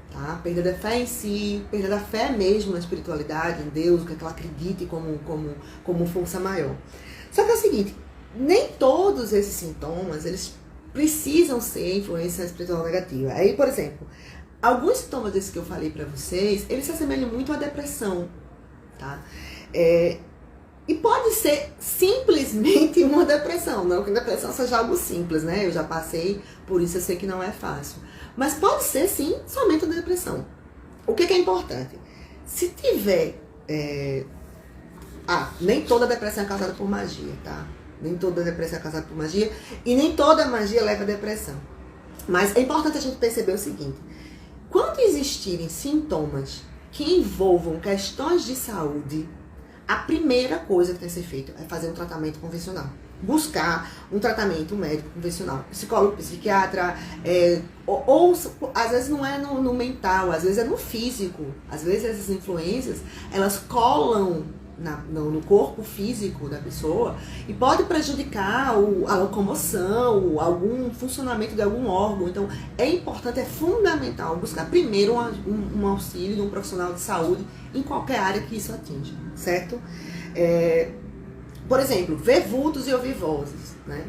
Tá? Perda da fé em si, perda da fé mesmo na espiritualidade, em Deus, que ela acredite como força maior. Só que é o seguinte, nem todos esses sintomas, eles precisam ser influência espiritual negativa. Aí, por exemplo, alguns sintomas desses que eu falei pra vocês, eles se assemelham muito à depressão, tá? E pode ser simplesmente uma depressão, não que depressão seja algo simples, né? Eu já passei por isso, eu sei que não é fácil. Mas pode ser, sim, somente uma depressão. O que é importante? Se tiver... nem toda depressão é causada por magia, tá? Nem toda depressão é causada por magia e nem toda magia leva a depressão. Mas é importante a gente perceber o seguinte. Quando existirem sintomas que envolvam questões de saúde, a primeira coisa que tem que ser feita é fazer um tratamento convencional. Buscar um tratamento médico convencional. Psicólogo, psiquiatra, ou às vezes não é no mental, às vezes é no físico. Às vezes essas influências, elas colam no corpo físico da pessoa e pode prejudicar a locomoção, algum funcionamento de algum órgão. Então é importante, é fundamental buscar primeiro um auxílio de um profissional de saúde em qualquer área que isso atinja, certo? Por exemplo, ver vultos e ouvir vozes, né?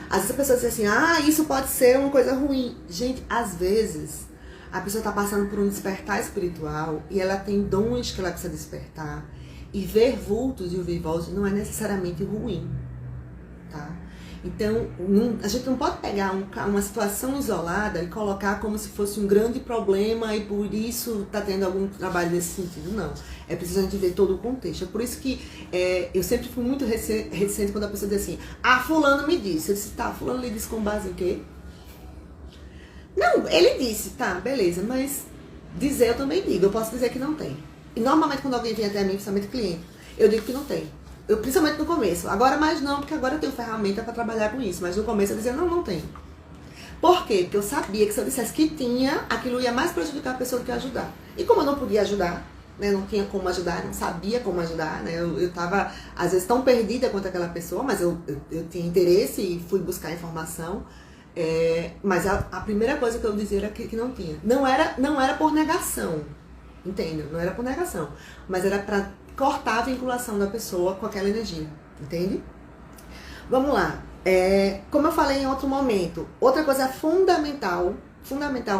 Às vezes a pessoa diz assim, isso pode ser uma coisa ruim. Gente, às vezes a pessoa está passando por um despertar espiritual e ela tem dons que ela precisa despertar. E ver vultos e ouvir vozes não é necessariamente ruim, tá? Então, a gente não pode pegar uma situação isolada e colocar como se fosse um grande problema e por isso está tendo algum trabalho nesse sentido, não. É preciso a gente ver todo o contexto. É por isso que eu sempre fui muito reticente quando a pessoa diz assim, fulano me disse. Eu disse, fulano lhe disse com base em quê? Não, ele disse, tá, beleza, mas dizer eu também digo, eu posso dizer que não tem. E normalmente quando alguém vem até mim, principalmente cliente, eu digo que não tem. Principalmente no começo. Agora mais não, porque agora eu tenho ferramenta para trabalhar com isso. Mas no começo eu dizia, não tem. Por quê? Porque eu sabia que se eu dissesse que tinha, aquilo ia mais prejudicar a pessoa do que ajudar. E como eu não podia ajudar, né? Não tinha como ajudar, não sabia como ajudar, né? Eu tava, às vezes, tão perdida quanto aquela pessoa, mas eu tinha interesse e fui buscar informação. Mas a primeira coisa que eu dizia era que não tinha. Não era por negação, entende? Não era por negação, mas era para cortar a vinculação da pessoa com aquela energia, entende? Vamos lá. Como eu falei em outro momento, outra coisa fundamental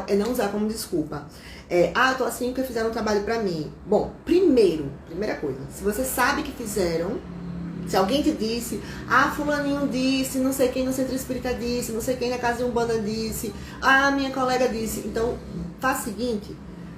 é não usar como desculpa. Eu tô assim porque fizeram um trabalho pra mim. Bom, primeira coisa, se você sabe que fizeram, se alguém te disse, fulaninho disse, não sei quem no centro espírita disse, não sei quem na casa de Umbanda disse, minha colega disse, então faz o seguinte,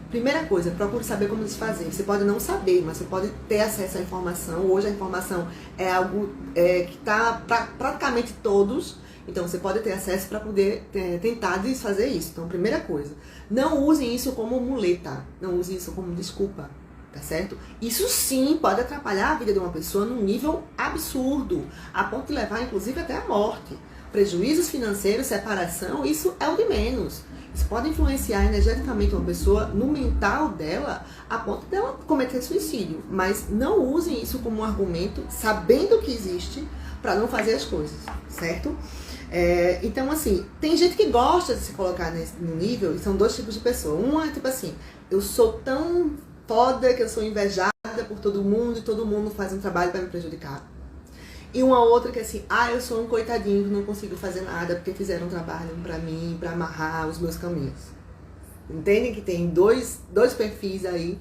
primeira coisa, procure saber como desfazer. Você pode não saber, mas você pode ter acesso à informação. Hoje a informação é algo que está para praticamente todos. Então você pode ter acesso para poder tentar desfazer isso. Então, primeira coisa, não use isso como muleta, não use isso como desculpa, tá certo? Isso sim pode atrapalhar a vida de uma pessoa num nível absurdo, a ponto de levar inclusive até a morte. Prejuízos financeiros, separação, isso é o de menos. Isso pode influenciar energeticamente uma pessoa no mental dela, a ponto dela cometer suicídio. Mas não usem isso como um argumento, sabendo que existe, para não fazer as coisas, certo? Então, assim, tem gente que gosta de se colocar no nível, e são dois tipos de pessoa. Uma é tipo assim, eu sou tão foda que eu sou invejada por todo mundo e todo mundo faz um trabalho para me prejudicar. E uma outra que é assim, eu sou um coitadinho que não consigo fazer nada porque fizeram um trabalho pra mim, pra amarrar os meus caminhos. Entendem que tem dois perfis aí.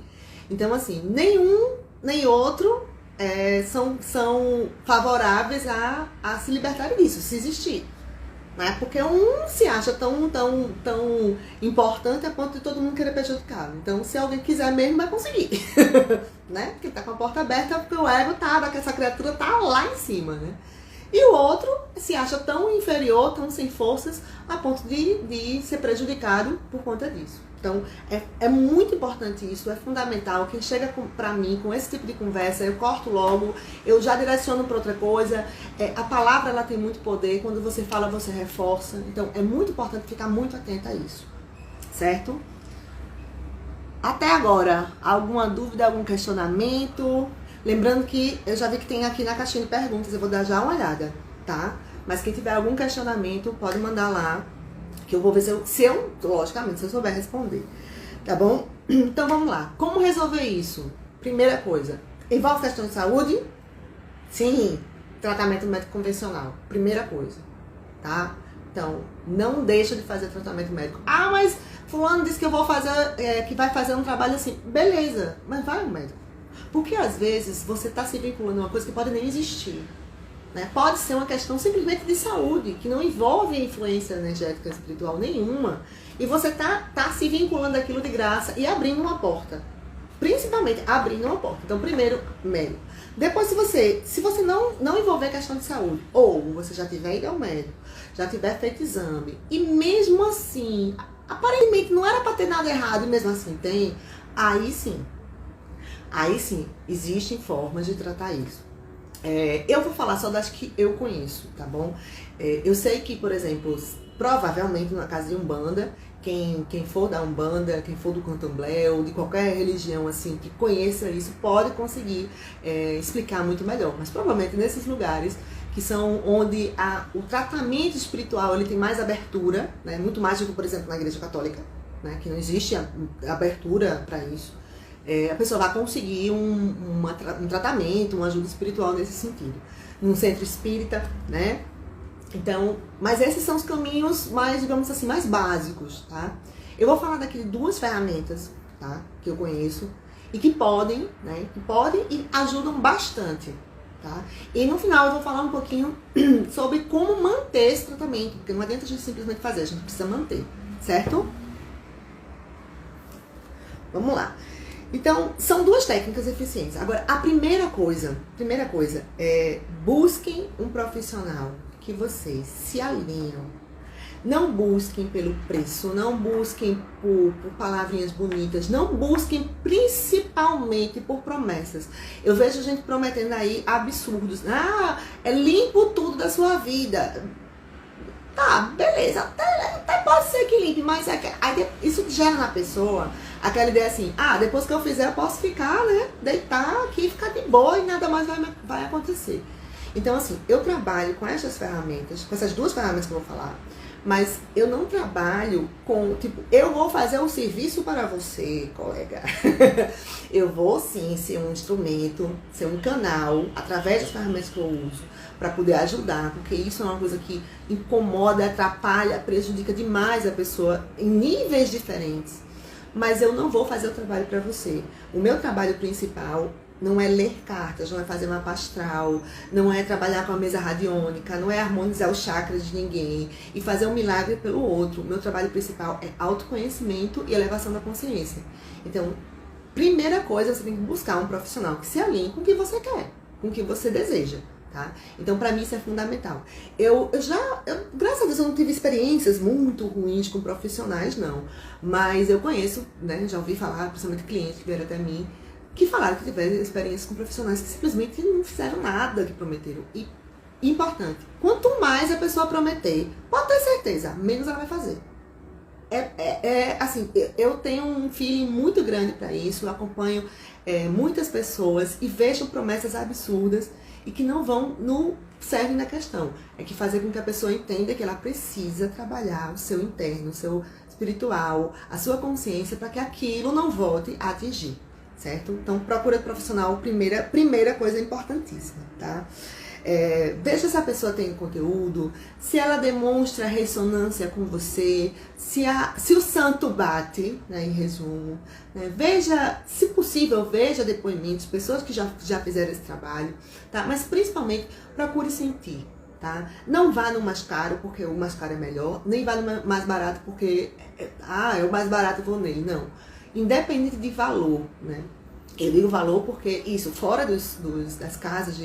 Então, assim, nenhum nem outro são favoráveis a se libertarem disso, se existir. Né? Porque um se acha tão importante a ponto de todo mundo querer prejudicá-lo. Então, se alguém quiser mesmo, vai conseguir. Né? Porque tá com a porta aberta, porque o ego que essa criatura tá lá em cima, né? E o outro se acha tão inferior, tão sem forças, a ponto de ser prejudicado por conta disso. Então, é muito importante isso, é fundamental. Quem chega pra mim com esse tipo de conversa, eu corto logo, eu já direciono para outra coisa. A palavra, ela tem muito poder, quando você fala, você reforça. Então, é muito importante ficar muito atenta a isso, certo? Até agora, alguma dúvida, algum questionamento? Lembrando que eu já vi que tem aqui na caixinha de perguntas, eu vou dar já uma olhada, tá? Mas quem tiver algum questionamento, pode mandar lá, que eu vou ver logicamente, se eu souber responder, tá bom? Então vamos lá. Como resolver isso? Primeira coisa, envolve questão de saúde? Sim, tratamento médico convencional, primeira coisa, tá? Então, não deixa de fazer tratamento médico. Mas fulano disse que eu vou fazer, que vai fazer um trabalho assim. Beleza, mas vai ao médico. Porque às vezes você está se vinculando a uma coisa que pode nem existir. Né? Pode ser uma questão simplesmente de saúde, que não envolve influência energética espiritual nenhuma. E você tá se vinculando àquilo de graça e abrindo uma porta. Principalmente abrindo uma porta. Então, primeiro, médico. Depois, se você não envolver questão de saúde, ou você já tiver ido ao médico, já tiver feito exame, e mesmo assim, aparentemente não era para ter nada errado, e mesmo assim tem, aí sim, existem formas de tratar isso. Eu vou falar só das que eu conheço, tá bom? Eu sei que, por exemplo, provavelmente na casa de Umbanda, quem for da Umbanda, quem for do Candomblé ou de qualquer religião assim que conheça isso, pode conseguir explicar muito melhor. Mas provavelmente nesses lugares que são onde o tratamento espiritual ele tem mais abertura, né? Muito mais do que, por exemplo, na Igreja Católica, né? Que não existe abertura para isso. A pessoa vai conseguir um tratamento, uma ajuda espiritual nesse sentido. Num centro espírita, né? Então, mas esses são os caminhos mais, digamos assim, mais básicos, tá? Eu vou falar daqui de duas ferramentas, tá? Que eu conheço e que podem, né? Que podem e ajudam bastante, tá? E no final eu vou falar um pouquinho sobre como manter esse tratamento, porque não adianta a gente simplesmente fazer, a gente precisa manter, certo? Vamos lá. Então, são duas técnicas eficientes. Agora, a primeira coisa é busquem um profissional que vocês se alinham. Não busquem pelo preço, não busquem por palavrinhas bonitas, não busquem principalmente por promessas. Eu vejo gente prometendo aí absurdos. Limpo tudo da sua vida. Tá, beleza, até pode ser que limpe, mas isso gera na pessoa aquela ideia assim, depois que eu fizer eu posso ficar, né, deitar aqui, ficar de boa e nada mais vai acontecer. Então assim, eu trabalho com essas ferramentas, com essas duas ferramentas que eu vou falar, mas eu não trabalho com, tipo, eu vou fazer um serviço para você, colega. Eu vou sim ser um instrumento, ser um canal, através das ferramentas que eu uso, para poder ajudar, porque isso é uma coisa que incomoda, atrapalha, prejudica demais a pessoa em níveis diferentes. Mas eu não vou fazer o trabalho para você. O meu trabalho principal não é ler cartas, não é fazer mapa astral, não é trabalhar com a mesa radiônica, não é harmonizar os chakras de ninguém e fazer um milagre pelo outro. O meu trabalho principal é autoconhecimento e elevação da consciência. Então, primeira coisa, você tem que buscar um profissional que se alinhe com o que você quer, com o que você deseja. Tá? Então, pra mim, isso é fundamental. Graças a Deus, eu não tive experiências muito ruins com profissionais, não. Mas eu conheço, né, já ouvi falar, principalmente clientes que vieram até mim, que falaram que tiveram experiências com profissionais que simplesmente não fizeram nada que prometeram. E, importante, quanto mais a pessoa prometer, pode ter certeza, menos ela vai fazer. Assim, eu tenho um feeling muito grande para isso, eu acompanho muitas pessoas e vejo promessas absurdas e que não servem na questão. É que fazer com que a pessoa entenda que ela precisa trabalhar o seu interno, o seu espiritual, a sua consciência, para que aquilo não volte a atingir, certo? Então, procura profissional, primeira coisa importantíssima, tá? Veja se a pessoa tem conteúdo, se ela demonstra ressonância com você, se o santo bate, né, em resumo, né? Veja, se possível, veja depoimentos, pessoas que já fizeram esse trabalho, tá? Mas principalmente procure sentir, tá? Não vá no mais caro porque o mais caro é melhor, nem vá no mais barato porque é o mais barato, vou nele, não. Independente de valor, né? Eu digo valor porque isso, fora das casas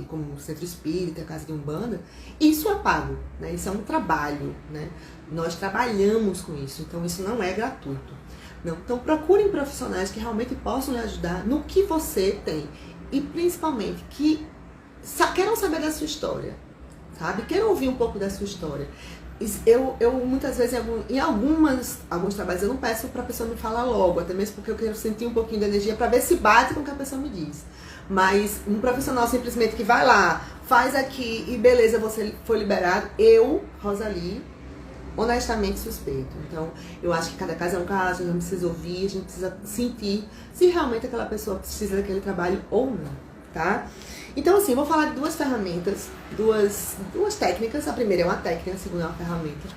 como centro espírita, casa de umbanda, isso é pago, né? Isso é um trabalho, né? Nós trabalhamos com isso, então isso não é gratuito. Não. Então procurem profissionais que realmente possam lhe ajudar no que você tem. E principalmente que queiram saber da sua história, sabe? Queiram ouvir um pouco da sua história. Eu muitas vezes, em alguns trabalhos, eu não peço para a pessoa me falar logo, até mesmo porque eu quero sentir um pouquinho de energia para ver se bate com o que a pessoa me diz. Mas um profissional simplesmente que vai lá, faz aqui e beleza, você foi liberado, eu, Rosalie, honestamente suspeito. Então, eu acho que cada caso é um caso, a gente precisa ouvir, a gente precisa sentir se realmente aquela pessoa precisa daquele trabalho ou não, tá? Então, assim, eu vou falar de duas ferramentas, duas técnicas. A primeira é uma técnica, a segunda é uma ferramenta.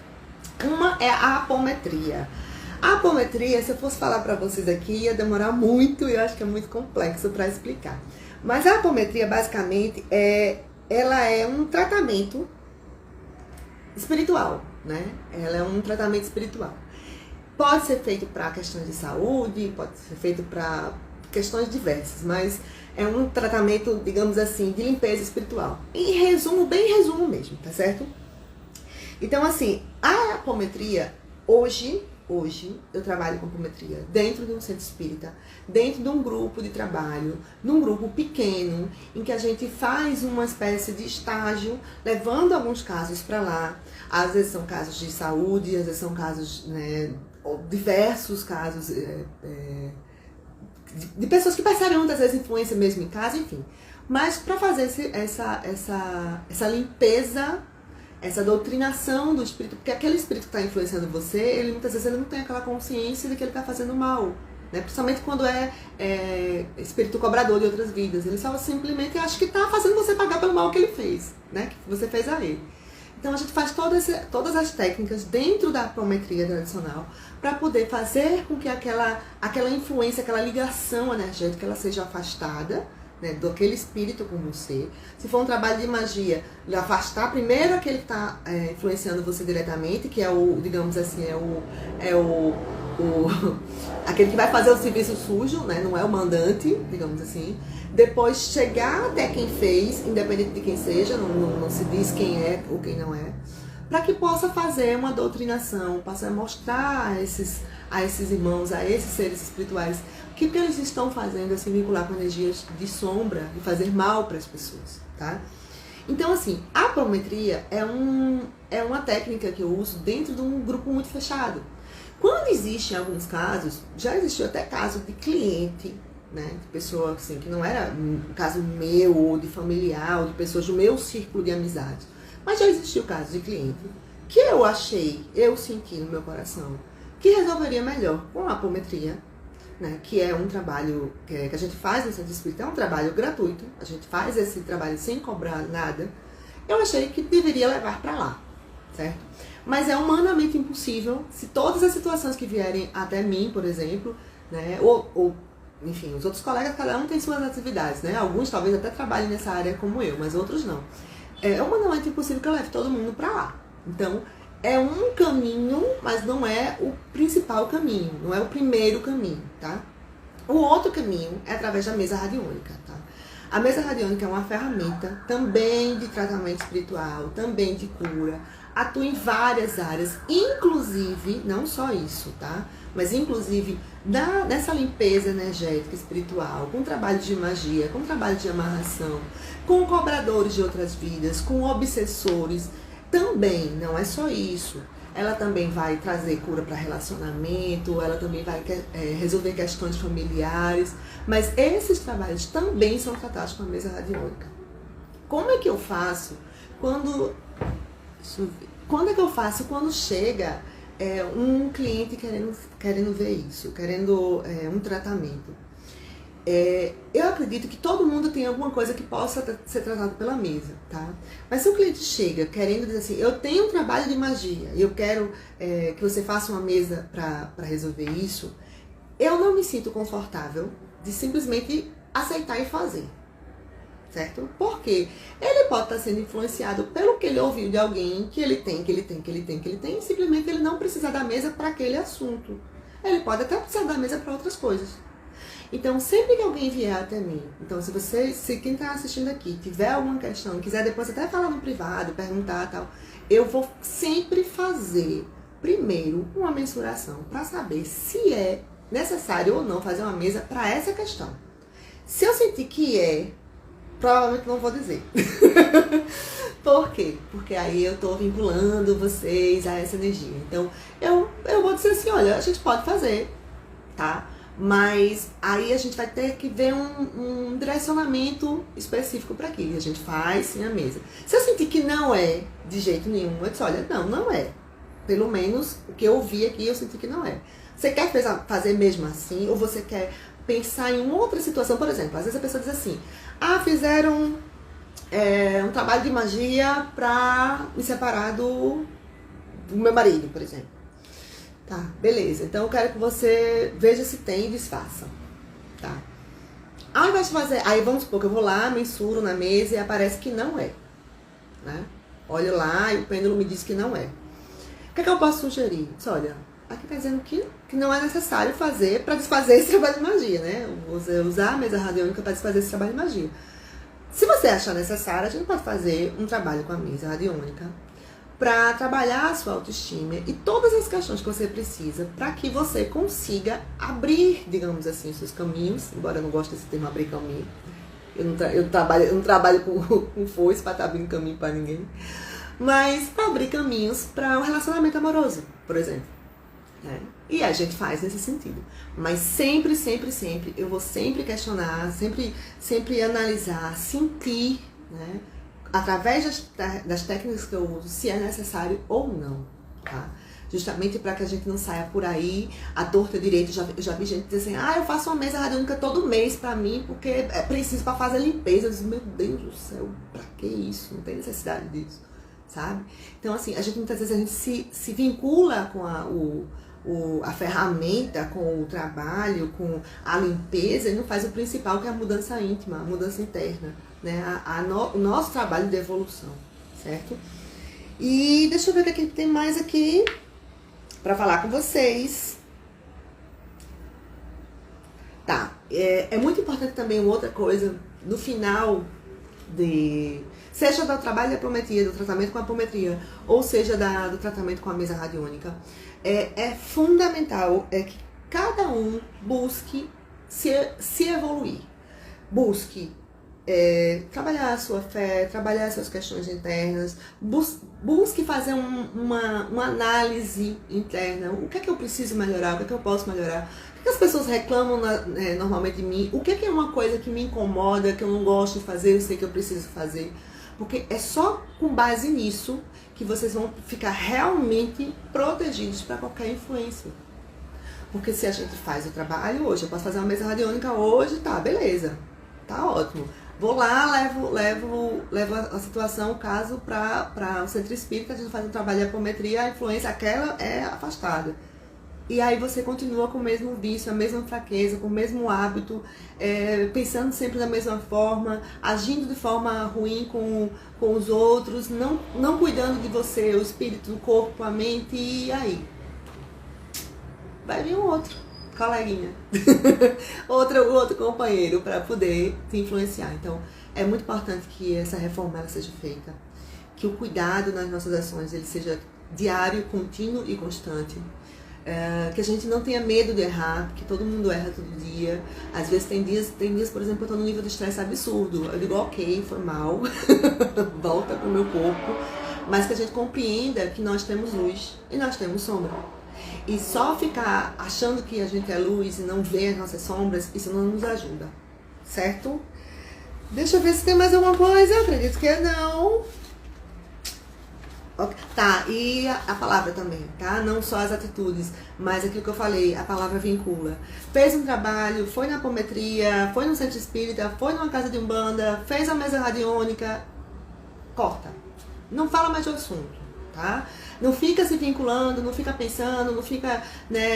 Uma é a apometria. A apometria, se eu fosse falar para vocês aqui, ia demorar muito e eu acho que é muito complexo para explicar. Mas a apometria, basicamente, ela é um tratamento espiritual, né? Ela é um tratamento espiritual. Pode ser feito para questões de saúde, pode ser feito para questões diversas, mas é um tratamento, digamos assim, de limpeza espiritual. Em resumo, bem resumo mesmo, tá certo? Então, assim, a apometria, hoje eu trabalho com apometria dentro de um centro espírita, dentro de um grupo de trabalho, num grupo pequeno, em que a gente faz uma espécie de estágio, levando alguns casos para lá. Às vezes são casos de saúde, às vezes são casos, né, diversos casos, de pessoas que percebem muitas vezes influência mesmo em casa, enfim. Mas para fazer essa limpeza, essa doutrinação do espírito, porque aquele espírito que está influenciando você, ele muitas vezes ele não tem aquela consciência de que ele está fazendo mal, né? Principalmente quando é espírito cobrador de outras vidas. Ele só simplesmente acha que está fazendo você pagar pelo mal que ele fez, né? Que você fez a ele. Então a gente faz todas as técnicas dentro da apometria tradicional para poder fazer com que aquela influência, aquela ligação energética, ela seja afastada, né, daquele espírito com você. Se for um trabalho de magia, afastar primeiro aquele que está influenciando você diretamente, que é o, digamos assim, aquele que vai fazer o serviço sujo, né, não é o mandante, digamos assim. Depois chegar até quem fez, independente de quem seja, não se diz quem é ou quem não é, para que possa fazer uma doutrinação, possa mostrar a esses irmãos, a esses seres espirituais, que eles estão fazendo é se vincular com energias de sombra e fazer mal para as pessoas, tá? Então, assim, a apometria é uma técnica que eu uso dentro de um grupo muito fechado. Quando existe em alguns casos, já existiu até caso de cliente, né, de pessoa assim, que não era um caso meu, ou de familiar, ou de pessoas do meu círculo de amizade, mas já existiu caso de cliente que eu senti no meu coração, que resolveria melhor com a apometria, né, que é um trabalho que a gente faz no Centro Espírita, é um trabalho gratuito, a gente faz esse trabalho sem cobrar nada. Eu achei que deveria levar para lá, certo? Mas é humanamente impossível, se todas as situações que vierem até mim, por exemplo, né, ou enfim, os outros colegas, cada um tem suas atividades, né? Alguns talvez até trabalhem nessa área como eu, mas outros não. É humanamente impossível que eu leve todo mundo para lá. Então, é um caminho, mas não é o principal caminho, não é o primeiro caminho, tá? O outro caminho é através da mesa radiônica, tá? A mesa radiônica é uma ferramenta também de tratamento espiritual, também de cura, atua em várias áreas, inclusive, não só isso, tá? Mas inclusive nessa limpeza energética espiritual, com trabalho de magia, com trabalho de amarração, com cobradores de outras vidas, com obsessores. Também, não é só isso. Ela também vai trazer cura para relacionamento, ela também vai resolver questões familiares, mas esses trabalhos também são tratados com a mesa radiônica. Como é que eu faço quando chega um cliente querendo ver isso, querendo um tratamento? Eu acredito que todo mundo tem alguma coisa que possa ser tratado pela mesa, tá? Mas se o cliente chega querendo dizer assim, eu tenho um trabalho de magia e eu quero que você faça uma mesa para resolver isso, eu não me sinto confortável de simplesmente aceitar e fazer, certo? Porque ele pode estar sendo influenciado pelo que ele ouviu de alguém que ele tem, e simplesmente ele não precisa da mesa para aquele assunto. Ele pode até precisar da mesa para outras coisas. Então, sempre que alguém vier até mim, então se quem está assistindo aqui tiver alguma questão, quiser depois até falar no privado, perguntar e tal, eu vou sempre fazer primeiro uma mensuração para saber se é necessário ou não fazer uma mesa para essa questão. Se eu sentir que provavelmente não vou dizer. Por quê? Porque aí eu estou vinculando vocês a essa energia. Então, eu vou dizer assim, olha, a gente pode fazer, tá? Mas aí a gente vai ter que ver um direcionamento específico para aquilo. A gente faz sim a mesa. Se eu sentir que não é de jeito nenhum, eu disse, olha, não é. Pelo menos o que eu ouvi aqui, eu senti que não é. Você quer fazer mesmo assim? Ou você quer pensar em outra situação? Por exemplo, às vezes a pessoa diz assim, fizeram um trabalho de magia para me separar do meu marido, por exemplo. Tá, beleza. Então eu quero que você veja se tem e desfaça. Tá. Ao invés de fazer... Aí vamos supor que eu vou lá, mensuro na mesa e aparece que não é. Né? Olho lá e o pêndulo me diz que não é. O que é que eu posso sugerir? Diz, olha, aqui está dizendo que não é necessário fazer para desfazer esse trabalho de magia, né? Você usar a mesa radiônica para desfazer esse trabalho de magia. Se você achar necessário, a gente pode fazer um trabalho com a mesa radiônica para trabalhar a sua autoestima e todas as questões que você precisa para que você consiga abrir, digamos assim, os seus caminhos, embora eu não goste desse termo abrir caminho. Eu não trabalho com foice para estar abrindo caminho para ninguém. Mas para abrir caminhos para um relacionamento amoroso, por exemplo. Né? E a gente faz nesse sentido. Mas sempre, eu vou sempre questionar, sempre analisar, sentir, né? Através das técnicas que eu uso, se é necessário ou não, tá? Justamente para que a gente não saia por aí, à torta direita. Eu já vi gente dizer assim, eu faço uma mesa radiônica todo mês para mim, porque é preciso para fazer limpeza. Eu disse, meu Deus do céu, para que isso? Não tem necessidade disso, sabe? Então, assim, a gente muitas vezes a gente se vincula com a ferramenta, com o trabalho, com a limpeza, e não faz o principal, que é a mudança íntima, a mudança interna, né? O nosso trabalho de evolução, certo? E deixa eu ver o que tem mais aqui para falar com vocês. Tá, é muito importante também uma outra coisa, no final seja do trabalho de apometria, do tratamento com a apometria, ou seja do tratamento com a mesa radiônica, é fundamental que cada um busque se evoluir. Busque trabalhar a sua fé, trabalhar as suas questões internas, busque fazer uma análise interna. O que é que eu preciso melhorar? O que é que eu posso melhorar? O que as pessoas reclamam normalmente de mim? O que é uma coisa que me incomoda, que eu não gosto de fazer, eu sei que eu preciso fazer? Porque é só com base nisso que vocês vão ficar realmente protegidos para qualquer influência. Porque se a gente faz o trabalho hoje, eu posso fazer uma mesa radiônica hoje, tá, beleza, tá ótimo. Vou lá, levo a situação, o caso, para o centro espírita, a gente faz um trabalho de apometria, a influência, aquela é afastada. E aí você continua com o mesmo vício, a mesma fraqueza, com o mesmo hábito, pensando sempre da mesma forma, agindo de forma ruim com os outros, não cuidando de você, o espírito, o corpo, a mente, e aí? Vai vir um outro coleguinha, outro companheiro para poder te influenciar. Então, é muito importante que essa reforma ela seja feita, que o cuidado nas nossas ações ele seja diário, contínuo e constante. Que a gente não tenha medo de errar, porque todo mundo erra todo dia. Às vezes tem dias, por exemplo, que eu tô num nível de estresse absurdo. Eu digo, ok, foi mal, volta pro meu corpo, mas que a gente compreenda que nós temos luz e nós temos sombra. E só ficar achando que a gente é luz e não ver as nossas sombras, isso não nos ajuda, certo? Deixa eu ver se tem mais alguma coisa, eu acredito que não. Tá, e a palavra também, tá? Não só as atitudes, mas aquilo que eu falei, a palavra vincula. Fez um trabalho, foi na apometria, foi no centro espírita, foi numa casa de umbanda, fez a mesa radiônica, corta. Não fala mais de assunto, tá? Não fica se vinculando, não fica pensando, não fica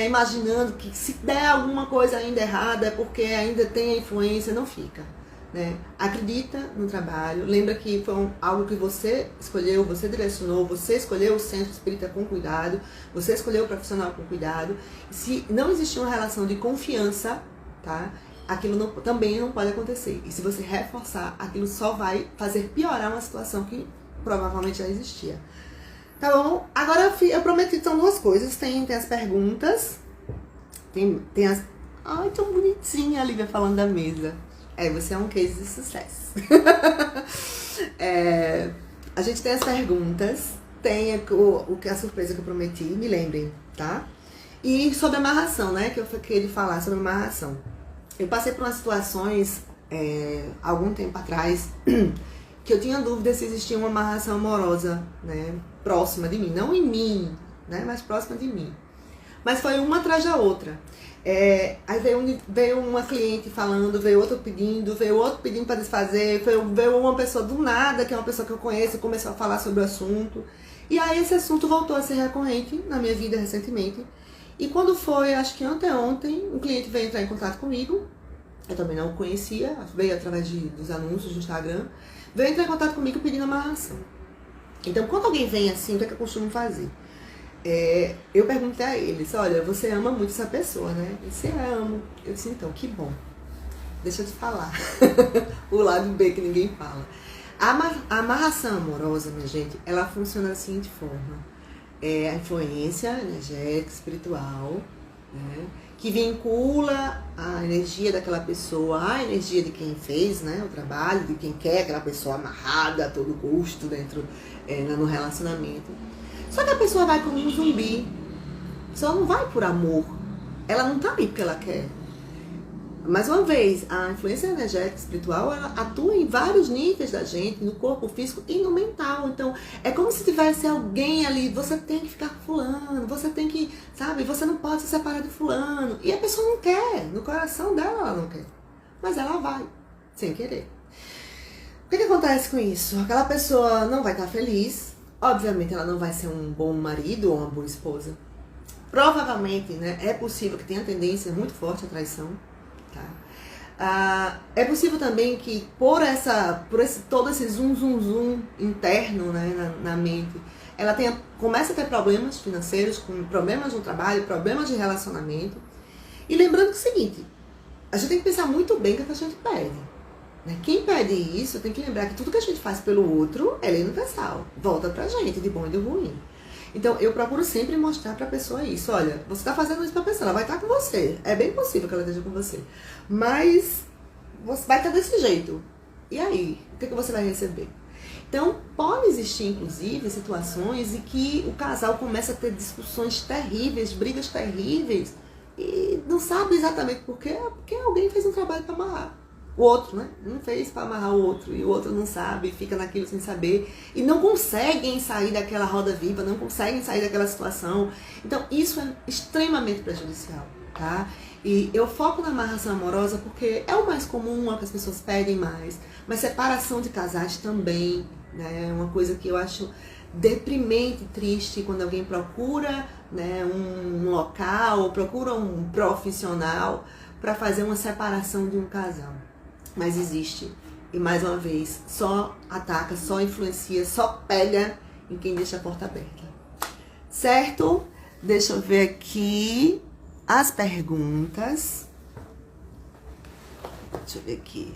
imaginando que se der alguma coisa ainda errada é porque ainda tem a influência, não fica. Acredita no trabalho, lembra que foi algo que você escolheu, você direcionou, você escolheu o centro espírita com cuidado, você escolheu o profissional com cuidado. Se não existir uma relação de confiança, tá? Aquilo também não pode acontecer. E se você reforçar, aquilo só vai fazer piorar uma situação que provavelmente já existia. Tá bom? Agora eu prometi que são duas coisas. Tem as perguntas, tem as... Ai, tão bonitinha a Lívia falando da mesa. Você é um case de sucesso. A gente tem as perguntas, tem a surpresa que eu prometi, me lembrem, tá? E sobre amarração, né? Que eu queria falar sobre amarração. Eu passei por umas situações, algum tempo atrás, que eu tinha dúvida se existia uma amarração amorosa, né? Próxima de mim. Não em mim, né? Mas próxima de mim. Mas foi uma atrás da outra. Aí veio uma cliente falando, veio outro pedindo para desfazer, veio uma pessoa do nada, que é uma pessoa que eu conheço, começou a falar sobre o assunto. E aí esse assunto voltou a ser recorrente na minha vida recentemente. E quando foi, acho que anteontem, um cliente veio entrar em contato comigo, eu também não o conhecia, veio através dos anúncios do Instagram, veio entrar em contato comigo pedindo amarração. Então, quando alguém vem assim, o que é que eu costumo fazer? Eu perguntei a eles, olha, você ama muito essa pessoa, né? E você amo. Eu disse, então, que bom. Deixa eu te falar. O lado B que ninguém fala. A amarração amorosa, minha gente, ela funciona da seguinte forma. A influência energética, espiritual, né? Que vincula a energia daquela pessoa à energia de quem fez, né, o trabalho, de quem quer aquela pessoa amarrada a todo custo dentro, no relacionamento. Só que a pessoa vai como um zumbi. A pessoa não vai por amor. Ela não tá ali porque ela quer. Mais uma vez, a influência energética espiritual, ela atua em vários níveis da gente, no corpo físico e no mental. Então, é como se tivesse alguém ali, você tem que ficar com fulano, você tem que, sabe, você não pode se separar de fulano. E a pessoa não quer, no coração dela ela não quer. Mas ela vai, sem querer. O que acontece com isso? Aquela pessoa não vai estar feliz, obviamente ela não vai ser um bom marido ou uma boa esposa. Provavelmente, né, é possível que tenha tendência muito forte à traição. Tá? É possível também que todo esse zoom interno, né, na mente, ela começa a ter problemas financeiros, com problemas no trabalho, problemas de relacionamento. E lembrando que é o seguinte, a gente tem que pensar muito bem o que a gente pede. Né? Quem pede isso tem que lembrar que tudo que a gente faz pelo outro é lei universal. Volta pra gente, de bom e de ruim. Então, eu procuro sempre mostrar pra pessoa isso. Olha, você tá fazendo isso pra pessoa, ela vai estar com você. É bem possível que ela esteja com você. Mas você vai estar desse jeito. E aí? O que você vai receber? Então, pode existir, inclusive, situações em que o casal começa a ter discussões terríveis, brigas terríveis, e não sabe exatamente por quê, porque alguém fez um trabalho para amarrar. O outro, né? Não fez para amarrar o outro, e o outro não sabe, fica naquilo sem saber, e não conseguem sair daquela roda viva, não conseguem sair daquela situação. Então, isso é extremamente prejudicial, tá? E eu foco na amarração amorosa porque é o mais comum, é o que as pessoas pedem mais, mas separação de casais também, né? É uma coisa que eu acho deprimente, triste, quando alguém procura, né, um local, ou procura um profissional para fazer uma separação de um casal. Mas existe. E mais uma vez, só ataca, só influencia, só pega em quem deixa a porta aberta. Certo? Deixa eu ver aqui as perguntas. Deixa eu ver aqui.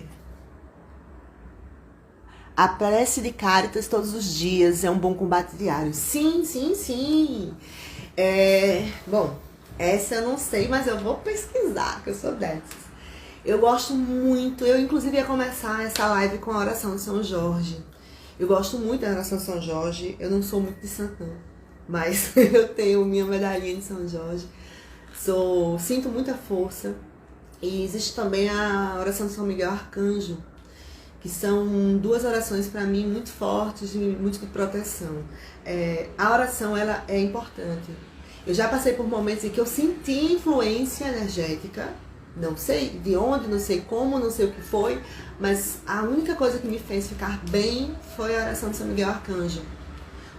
A prece de Cáritas todos os dias é um bom combate diário. Sim, sim, sim. Bom, essa eu não sei, mas eu vou pesquisar, que eu sou dessas. Eu gosto muito, eu inclusive ia começar essa live com a oração de São Jorge. Eu gosto muito da oração de São Jorge, eu não sou muito de santo não, mas eu tenho minha medalhinha de São Jorge. Sinto muita força. E existe também a oração de São Miguel Arcanjo, que são duas orações para mim muito fortes e muito de proteção. A oração, ela é importante. Eu já passei por momentos em que eu senti influência energética, não sei de onde, não sei como, não sei o que foi, mas a única coisa que me fez ficar bem foi a oração de São Miguel Arcanjo,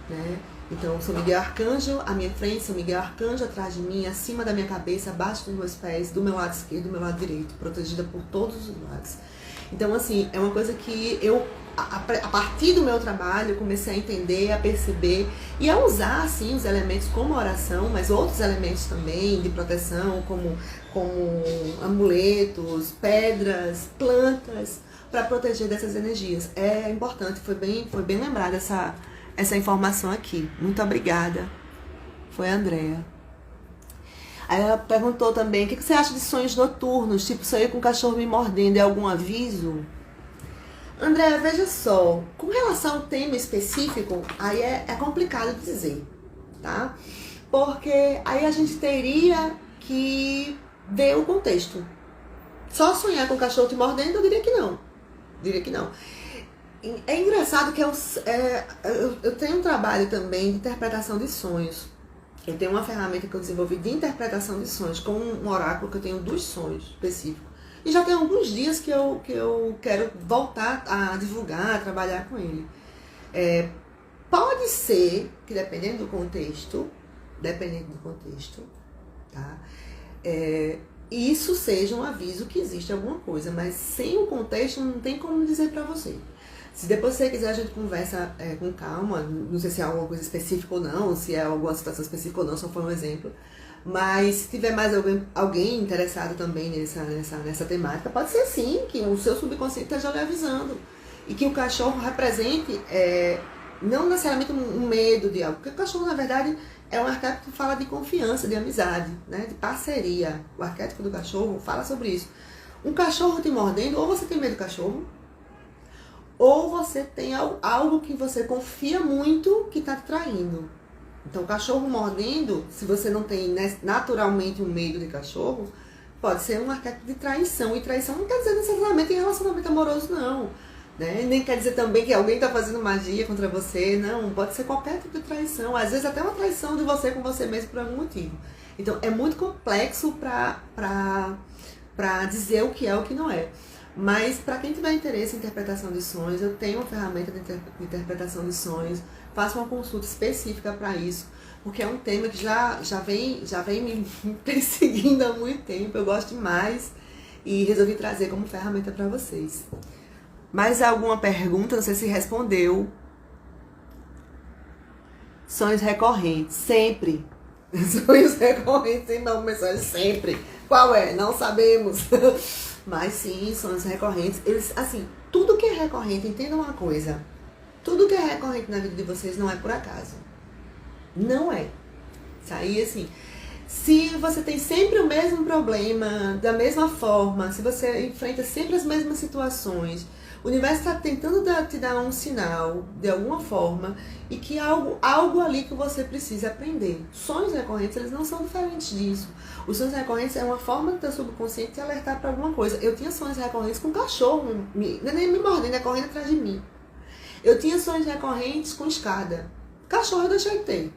né? Então, São Miguel Arcanjo à minha frente, São Miguel Arcanjo atrás de mim, acima da minha cabeça, abaixo dos meus pés, do meu lado esquerdo, do meu lado direito, protegida por todos os lados. Então, assim, é uma coisa que eu, a partir do meu trabalho, comecei a entender, a perceber e a usar, assim, os elementos como oração, mas outros elementos também de proteção, como amuletos, pedras, plantas, para proteger dessas energias. É importante, foi bem lembrada essa informação aqui. Muito obrigada. Foi a Andrea. Aí ela perguntou também, o que você acha de sonhos noturnos? Tipo, sonhei com o cachorro me mordendo, é algum aviso? Andréa, veja só, com relação ao tema específico, aí é complicado dizer, tá? Porque aí a gente teria que ver o contexto. Só sonhar com o cachorro te mordendo, eu diria que não. É engraçado que eu tenho um trabalho também de interpretação de sonhos. Eu tenho uma ferramenta que eu desenvolvi de interpretação de sonhos, com um oráculo que eu tenho dos sonhos específicos. E já tem alguns dias que eu quero voltar a divulgar, a trabalhar com ele. Pode ser que, dependendo do contexto, tá? Isso seja um aviso que existe alguma coisa, mas sem o contexto não tem como dizer pra você. Se depois você quiser, a gente conversa com calma, não sei se é alguma coisa específica ou não, se é alguma situação específica ou não, só foi um exemplo. Mas se tiver mais alguém interessado também nessa temática, pode ser sim, que o seu subconsciente esteja lhe avisando. E que o cachorro represente, não necessariamente um medo de algo, porque o cachorro, na verdade, é um arquétipo que fala de confiança, de amizade, né, de parceria. O arquétipo do cachorro fala sobre isso. Um cachorro te mordendo, ou você tem medo do cachorro, ou você tem algo que você confia muito que está te traindo. Então, o cachorro mordendo, se você não tem naturalmente um medo de cachorro, pode ser um arquétipo de traição. E traição não quer dizer necessariamente em relacionamento amoroso, não. Né? Nem quer dizer também que alguém está fazendo magia contra você. Não, pode ser qualquer tipo de traição. Às vezes até uma traição de você com você mesmo por algum motivo. Então, é muito complexo para dizer o que é o que não é. Mas, para quem tiver interesse em interpretação de sonhos, eu tenho uma ferramenta de interpretação de sonhos. Faço uma consulta específica para isso, porque é um tema que já vem me perseguindo há muito tempo. Eu gosto demais e resolvi trazer como ferramenta para vocês. Mais alguma pergunta? Não sei se respondeu. Sonhos recorrentes, sempre. Sonhos recorrentes, sem uma mensagem sempre. Qual é? Não sabemos. Mas sim, sonhos recorrentes. Eles, assim, tudo que é recorrente, entendam uma coisa. Tudo que é recorrente na vida de vocês não é por acaso. Não é. Isso aí, assim, se você tem sempre o mesmo problema, da mesma forma, se você enfrenta sempre as mesmas situações, O universo está tentando te dar um sinal, de alguma forma, e que algo ali que você precisa aprender. Sonhos recorrentes, eles não são diferentes disso. Os sonhos recorrentes é uma forma do teu subconsciente te alertar para alguma coisa. Eu tinha sonhos recorrentes com cachorro, nem me mordendo, é correndo atrás de mim. Eu tinha sonhos recorrentes com escada. Cachorro eu deixei de ter.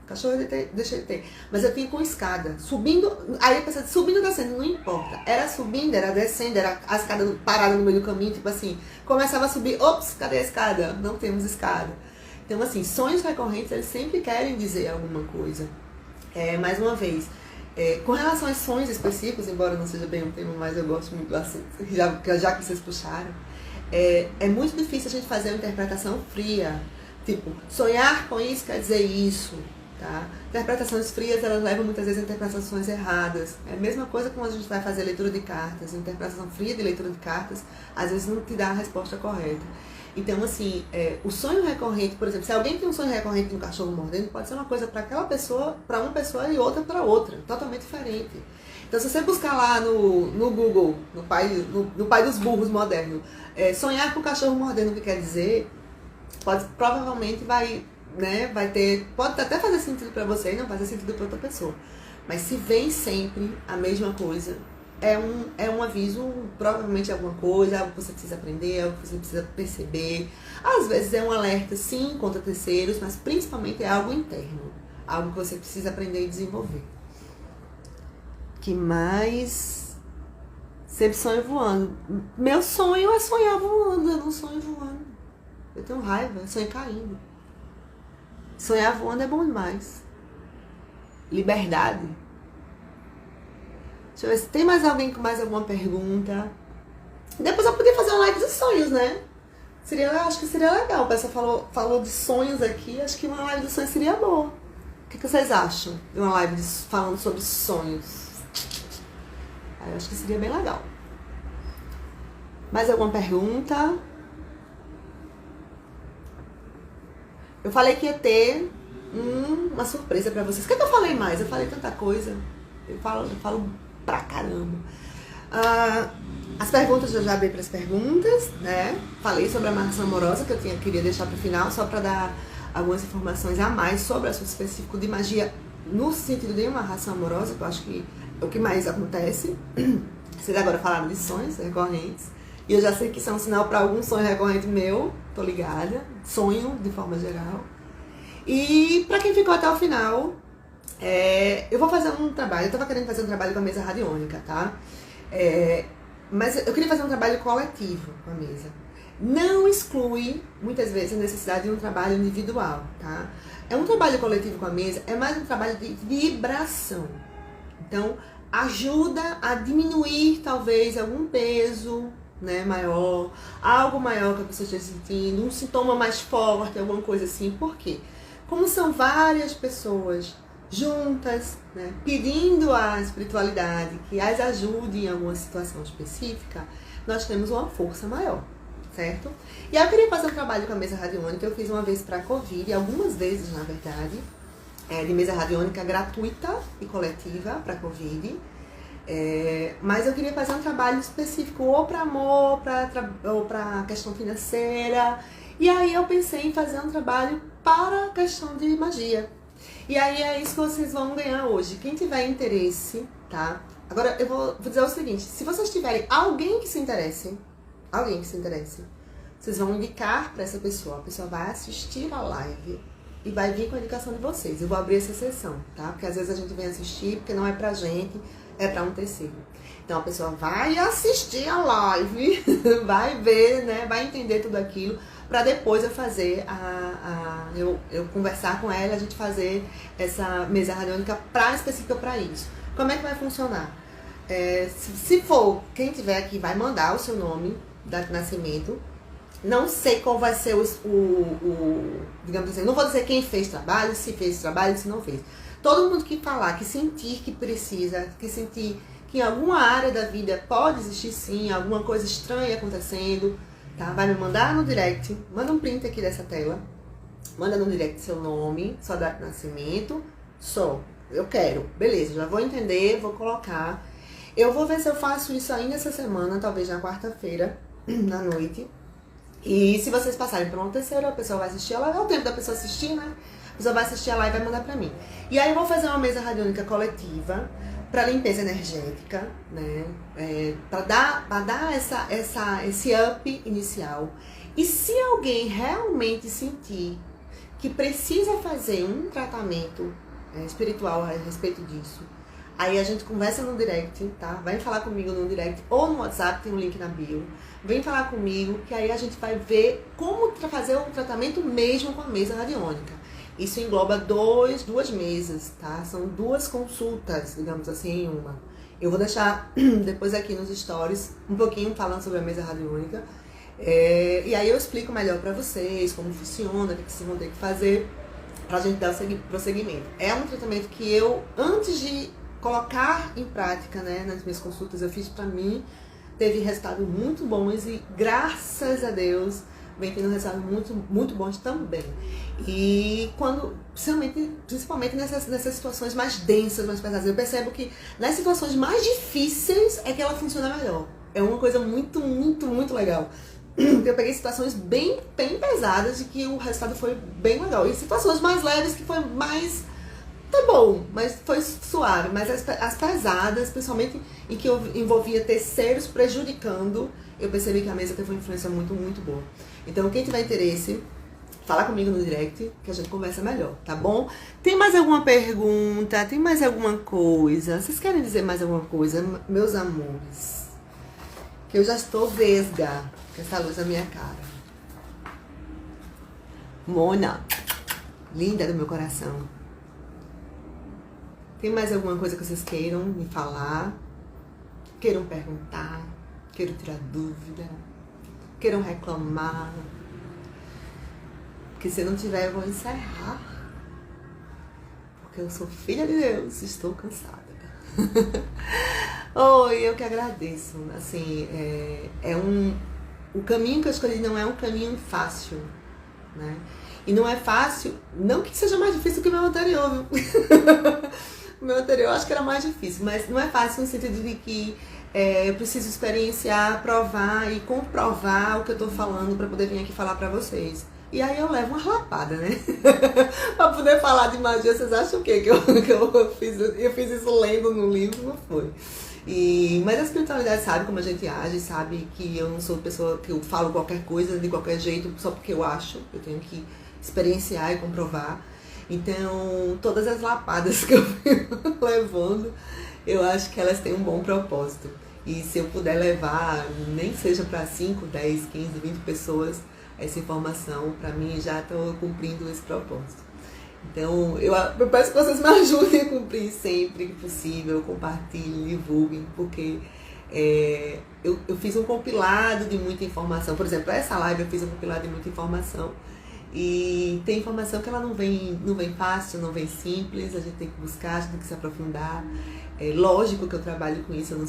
Cachorro eu deixei de ter. Mas eu tinha com escada. Subindo, aí eu pensei, subindo e descendo, não importa. Era subindo, era descendo, era a escada parada no meio do caminho, tipo assim, começava a subir, ops, cadê a escada? Não temos escada. Então, assim, sonhos recorrentes, eles sempre querem dizer alguma coisa. Mais uma vez, com relação a sonhos específicos, embora não seja bem um tema, mas eu gosto muito do assunto, já que vocês puxaram, é muito difícil a gente fazer uma interpretação fria. Tipo, sonhar com isso quer dizer isso, tá? Interpretações frias, elas levam muitas vezes a interpretações erradas. É a mesma coisa quando a gente vai fazer leitura de cartas. A interpretação fria de leitura de cartas, às vezes não te dá a resposta correta. Então, assim, o sonho recorrente, por exemplo, se alguém tem um sonho recorrente de um cachorro mordendo, pode ser uma coisa para aquela pessoa, para uma pessoa e outra para outra, totalmente diferente. Então, se você buscar lá no Google, no pai dos burros moderno, sonhar com o cachorro mordendo, o que quer dizer, provavelmente vai ter, pode até fazer sentido para você e não fazer sentido para outra pessoa. Mas se vem sempre a mesma coisa, é um aviso, provavelmente é alguma coisa, algo que você precisa aprender, algo que você precisa perceber. Às vezes é um alerta, sim, contra terceiros, mas principalmente é algo interno, algo que você precisa aprender e desenvolver. Que mais? Sempre sonho voando. Meu sonho é sonhar voando, eu não sonho voando. Eu tenho raiva, eu sonho caindo. Sonhar voando é bom demais. Liberdade. Deixa eu ver se tem mais alguém com mais alguma pergunta. Depois eu podia fazer uma live de sonhos, né? Acho que seria legal. O pessoal falou de sonhos aqui. Acho que uma live de sonhos seria boa. O que vocês acham de uma live falando sobre sonhos? Eu acho que seria bem legal. Mais alguma pergunta? Eu falei que ia ter uma surpresa pra vocês. O que eu falei mais? Eu falei tanta coisa. Eu falo pra caramba. As perguntas, eu já abri para as perguntas, né? Falei sobre a amarração amorosa, que eu queria deixar pro final, só pra dar algumas informações a mais sobre o assunto específico de magia no sentido de amarração amorosa, que eu acho que é o que mais acontece. Vocês agora falaram de sonhos recorrentes. E eu já sei que isso é um sinal para algum sonho recorrente meu, tô ligada. Sonho, de forma geral. E para quem ficou até o final, eu vou fazer um trabalho. Eu tava querendo fazer um trabalho com a mesa radiônica, tá? Mas eu queria fazer um trabalho coletivo com a mesa. Não exclui, muitas vezes, a necessidade de um trabalho individual, tá? Um trabalho coletivo com a mesa é mais um trabalho de vibração. Então, ajuda a diminuir, talvez, algum peso, né, maior, algo maior que a pessoa esteja sentindo, um sintoma mais forte, alguma coisa assim. Por quê? Como são várias pessoas juntas, né, pedindo à espiritualidade que as ajude em alguma situação específica, nós temos uma força maior, certo? E aí eu queria fazer um trabalho com a mesa radiônica. Eu fiz uma vez para a Covid, algumas vezes, na verdade, de mesa radiônica gratuita e coletiva para a Covid. Mas eu queria fazer um trabalho específico ou para amor, ou para questão financeira. E aí eu pensei em fazer um trabalho para a questão de magia. E aí é isso que vocês vão ganhar hoje. Quem tiver interesse, tá? Agora eu vou dizer o seguinte: se vocês tiverem alguém que se interesse, vocês vão indicar para essa pessoa. A pessoa vai assistir a live e vai vir com a indicação de vocês. Eu vou abrir essa sessão, tá? Porque às vezes a gente vem assistir porque não é pra gente, é para um terceiro. Então a pessoa vai assistir a live, vai ver, né? Vai entender tudo aquilo, para depois eu fazer eu conversar com ela, a gente fazer essa mesa radiônica específica para isso. Como é que vai funcionar? Se for, quem tiver aqui vai mandar o seu nome, data de nascimento. Não sei qual vai ser digamos assim, não vou dizer quem fez trabalho, se fez trabalho, se não fez. Todo mundo que falar, que sentir que precisa, que sentir que em alguma área da vida pode existir sim, alguma coisa estranha acontecendo, tá? Vai me mandar no direct, manda um print aqui dessa tela, manda no direct seu nome, sua data de nascimento, eu quero, beleza, já vou entender, vou colocar. Eu vou ver se eu faço isso ainda essa semana, talvez na quarta-feira, na noite. E se vocês passarem para uma terceira, a pessoa vai assistir a live, é o tempo da pessoa assistir, né? A pessoa vai assistir a live e vai mandar para mim. E aí eu vou fazer uma mesa radiônica coletiva para limpeza energética, né? Para dar esse up inicial. E se alguém realmente sentir que precisa fazer um tratamento espiritual a respeito disso, aí a gente conversa no direct, tá? Vai falar comigo no direct ou no WhatsApp, tem um link na bio. Vem falar comigo, que aí a gente vai ver como fazer o tratamento mesmo com a mesa radiônica. Isso engloba duas mesas, tá? São 2 consultas, digamos assim, em uma. Eu vou deixar depois aqui nos stories um pouquinho falando sobre a mesa radiônica. E aí eu explico melhor pra vocês como funciona, o que vocês vão ter que fazer pra gente dar o prosseguimento. É um tratamento que eu, antes de colocar em prática, né, nas minhas consultas, eu fiz pra mim, teve resultados muito bons e graças a Deus vem tendo resultados muito bons também. E principalmente nessas situações mais densas, mais pesadas, eu percebo que nas situações mais difíceis é que ela funciona melhor. É uma coisa muito legal. Eu peguei situações bem pesadas e que o resultado foi bem legal. E situações mais leves que foi mais... Tá bom, mas foi suave. Mas as pesadas, principalmente em que eu envolvia terceiros prejudicando, eu percebi que a mesa teve uma influência muito boa. Então, quem tiver interesse, fala comigo no direct, que a gente conversa melhor, tá bom? Tem mais alguma pergunta? Tem mais alguma coisa? Vocês querem dizer mais alguma coisa, meus amores? Que eu já estou vesga com essa luz na minha cara. Mona, linda do meu coração. Tem mais alguma coisa que vocês queiram me falar? Queiram perguntar? Queiram tirar dúvida? Queiram reclamar? Porque se não tiver, eu vou encerrar. Porque eu sou filha de Deus, estou cansada. Oi, eu que agradeço. Assim, o caminho que eu escolhi não é um caminho fácil, né? E não é fácil, não que seja mais difícil que o meu anterior, viu? O meu anterior eu acho que era mais difícil, mas não é fácil no sentido de que eu preciso experienciar, provar e comprovar o que eu tô falando para poder vir aqui falar para vocês. E aí eu levo uma lapada, né? Pra poder falar de magia, vocês acham o quê? Que eu fiz isso lendo no livro? Não foi. Mas a espiritualidade sabe como a gente age, sabe que eu não sou pessoa que eu falo qualquer coisa de qualquer jeito só porque eu acho. Eu tenho que experienciar e comprovar. Então, todas as lapadas que eu venho levando, eu acho que elas têm um bom propósito. E se eu puder levar, nem seja para 5, 10, 15, 20 pessoas, essa informação, para mim, já estou cumprindo esse propósito. Então, eu peço que vocês me ajudem a cumprir sempre que possível, compartilhem, divulguem, porque eu fiz um compilado de muita informação. Por exemplo, essa live eu fiz um compilado de muita informação. E tem informação que ela não vem fácil, não vem simples, a gente tem que buscar, a gente tem que se aprofundar. É lógico que eu trabalho com isso, eu não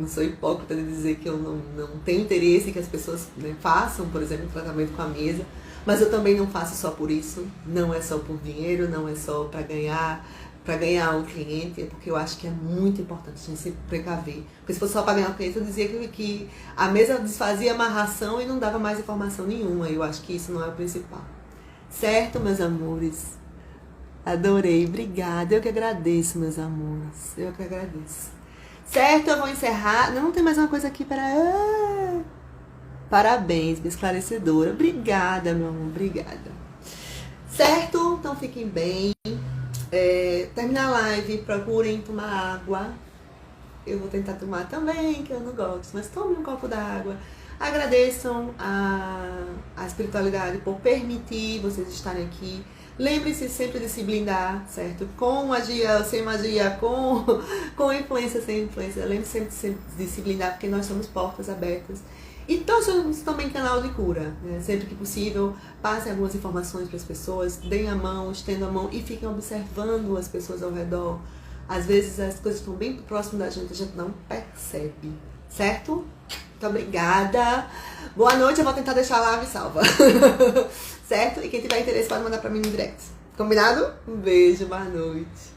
sou hipócrita de dizer que eu não tenho interesse que as pessoas, né, façam, por exemplo, um tratamento com a mesa, mas eu também não faço só por isso, não é só por dinheiro, não é só para ganhar um cliente, é porque eu acho que é muito importante a gente se precaver. Porque se fosse só para ganhar um cliente, eu dizia que a mesa desfazia amarração e não dava mais informação nenhuma. Eu acho que isso não é o principal. Certo, meus amores? Adorei, obrigada. Eu que agradeço, meus amores. Eu que agradeço. Certo, eu vou encerrar. Não tem mais uma coisa aqui para... Parabéns, minha esclarecedora. Obrigada, meu amor, obrigada. Certo? Então fiquem bem. Terminar a live, procurem tomar água. Eu vou tentar tomar também, que eu não gosto, mas tomem um copo d'água. Agradeçam a espiritualidade por permitir vocês estarem aqui. Lembre-se sempre de se blindar, certo? Com magia, sem magia, com influência, sem influência. Lembre-se sempre de se blindar, porque nós somos portas abertas. E nós somos também canal de cura, né? Sempre que possível, passem algumas informações para as pessoas, deem a mão, estendam a mão e fiquem observando as pessoas ao redor. Às vezes as coisas estão bem próximas da gente, a gente não percebe, certo? Muito obrigada. Boa noite, eu vou tentar deixar a live salva. Certo? E quem tiver interesse pode mandar para mim no direct. Combinado? Um beijo, boa noite.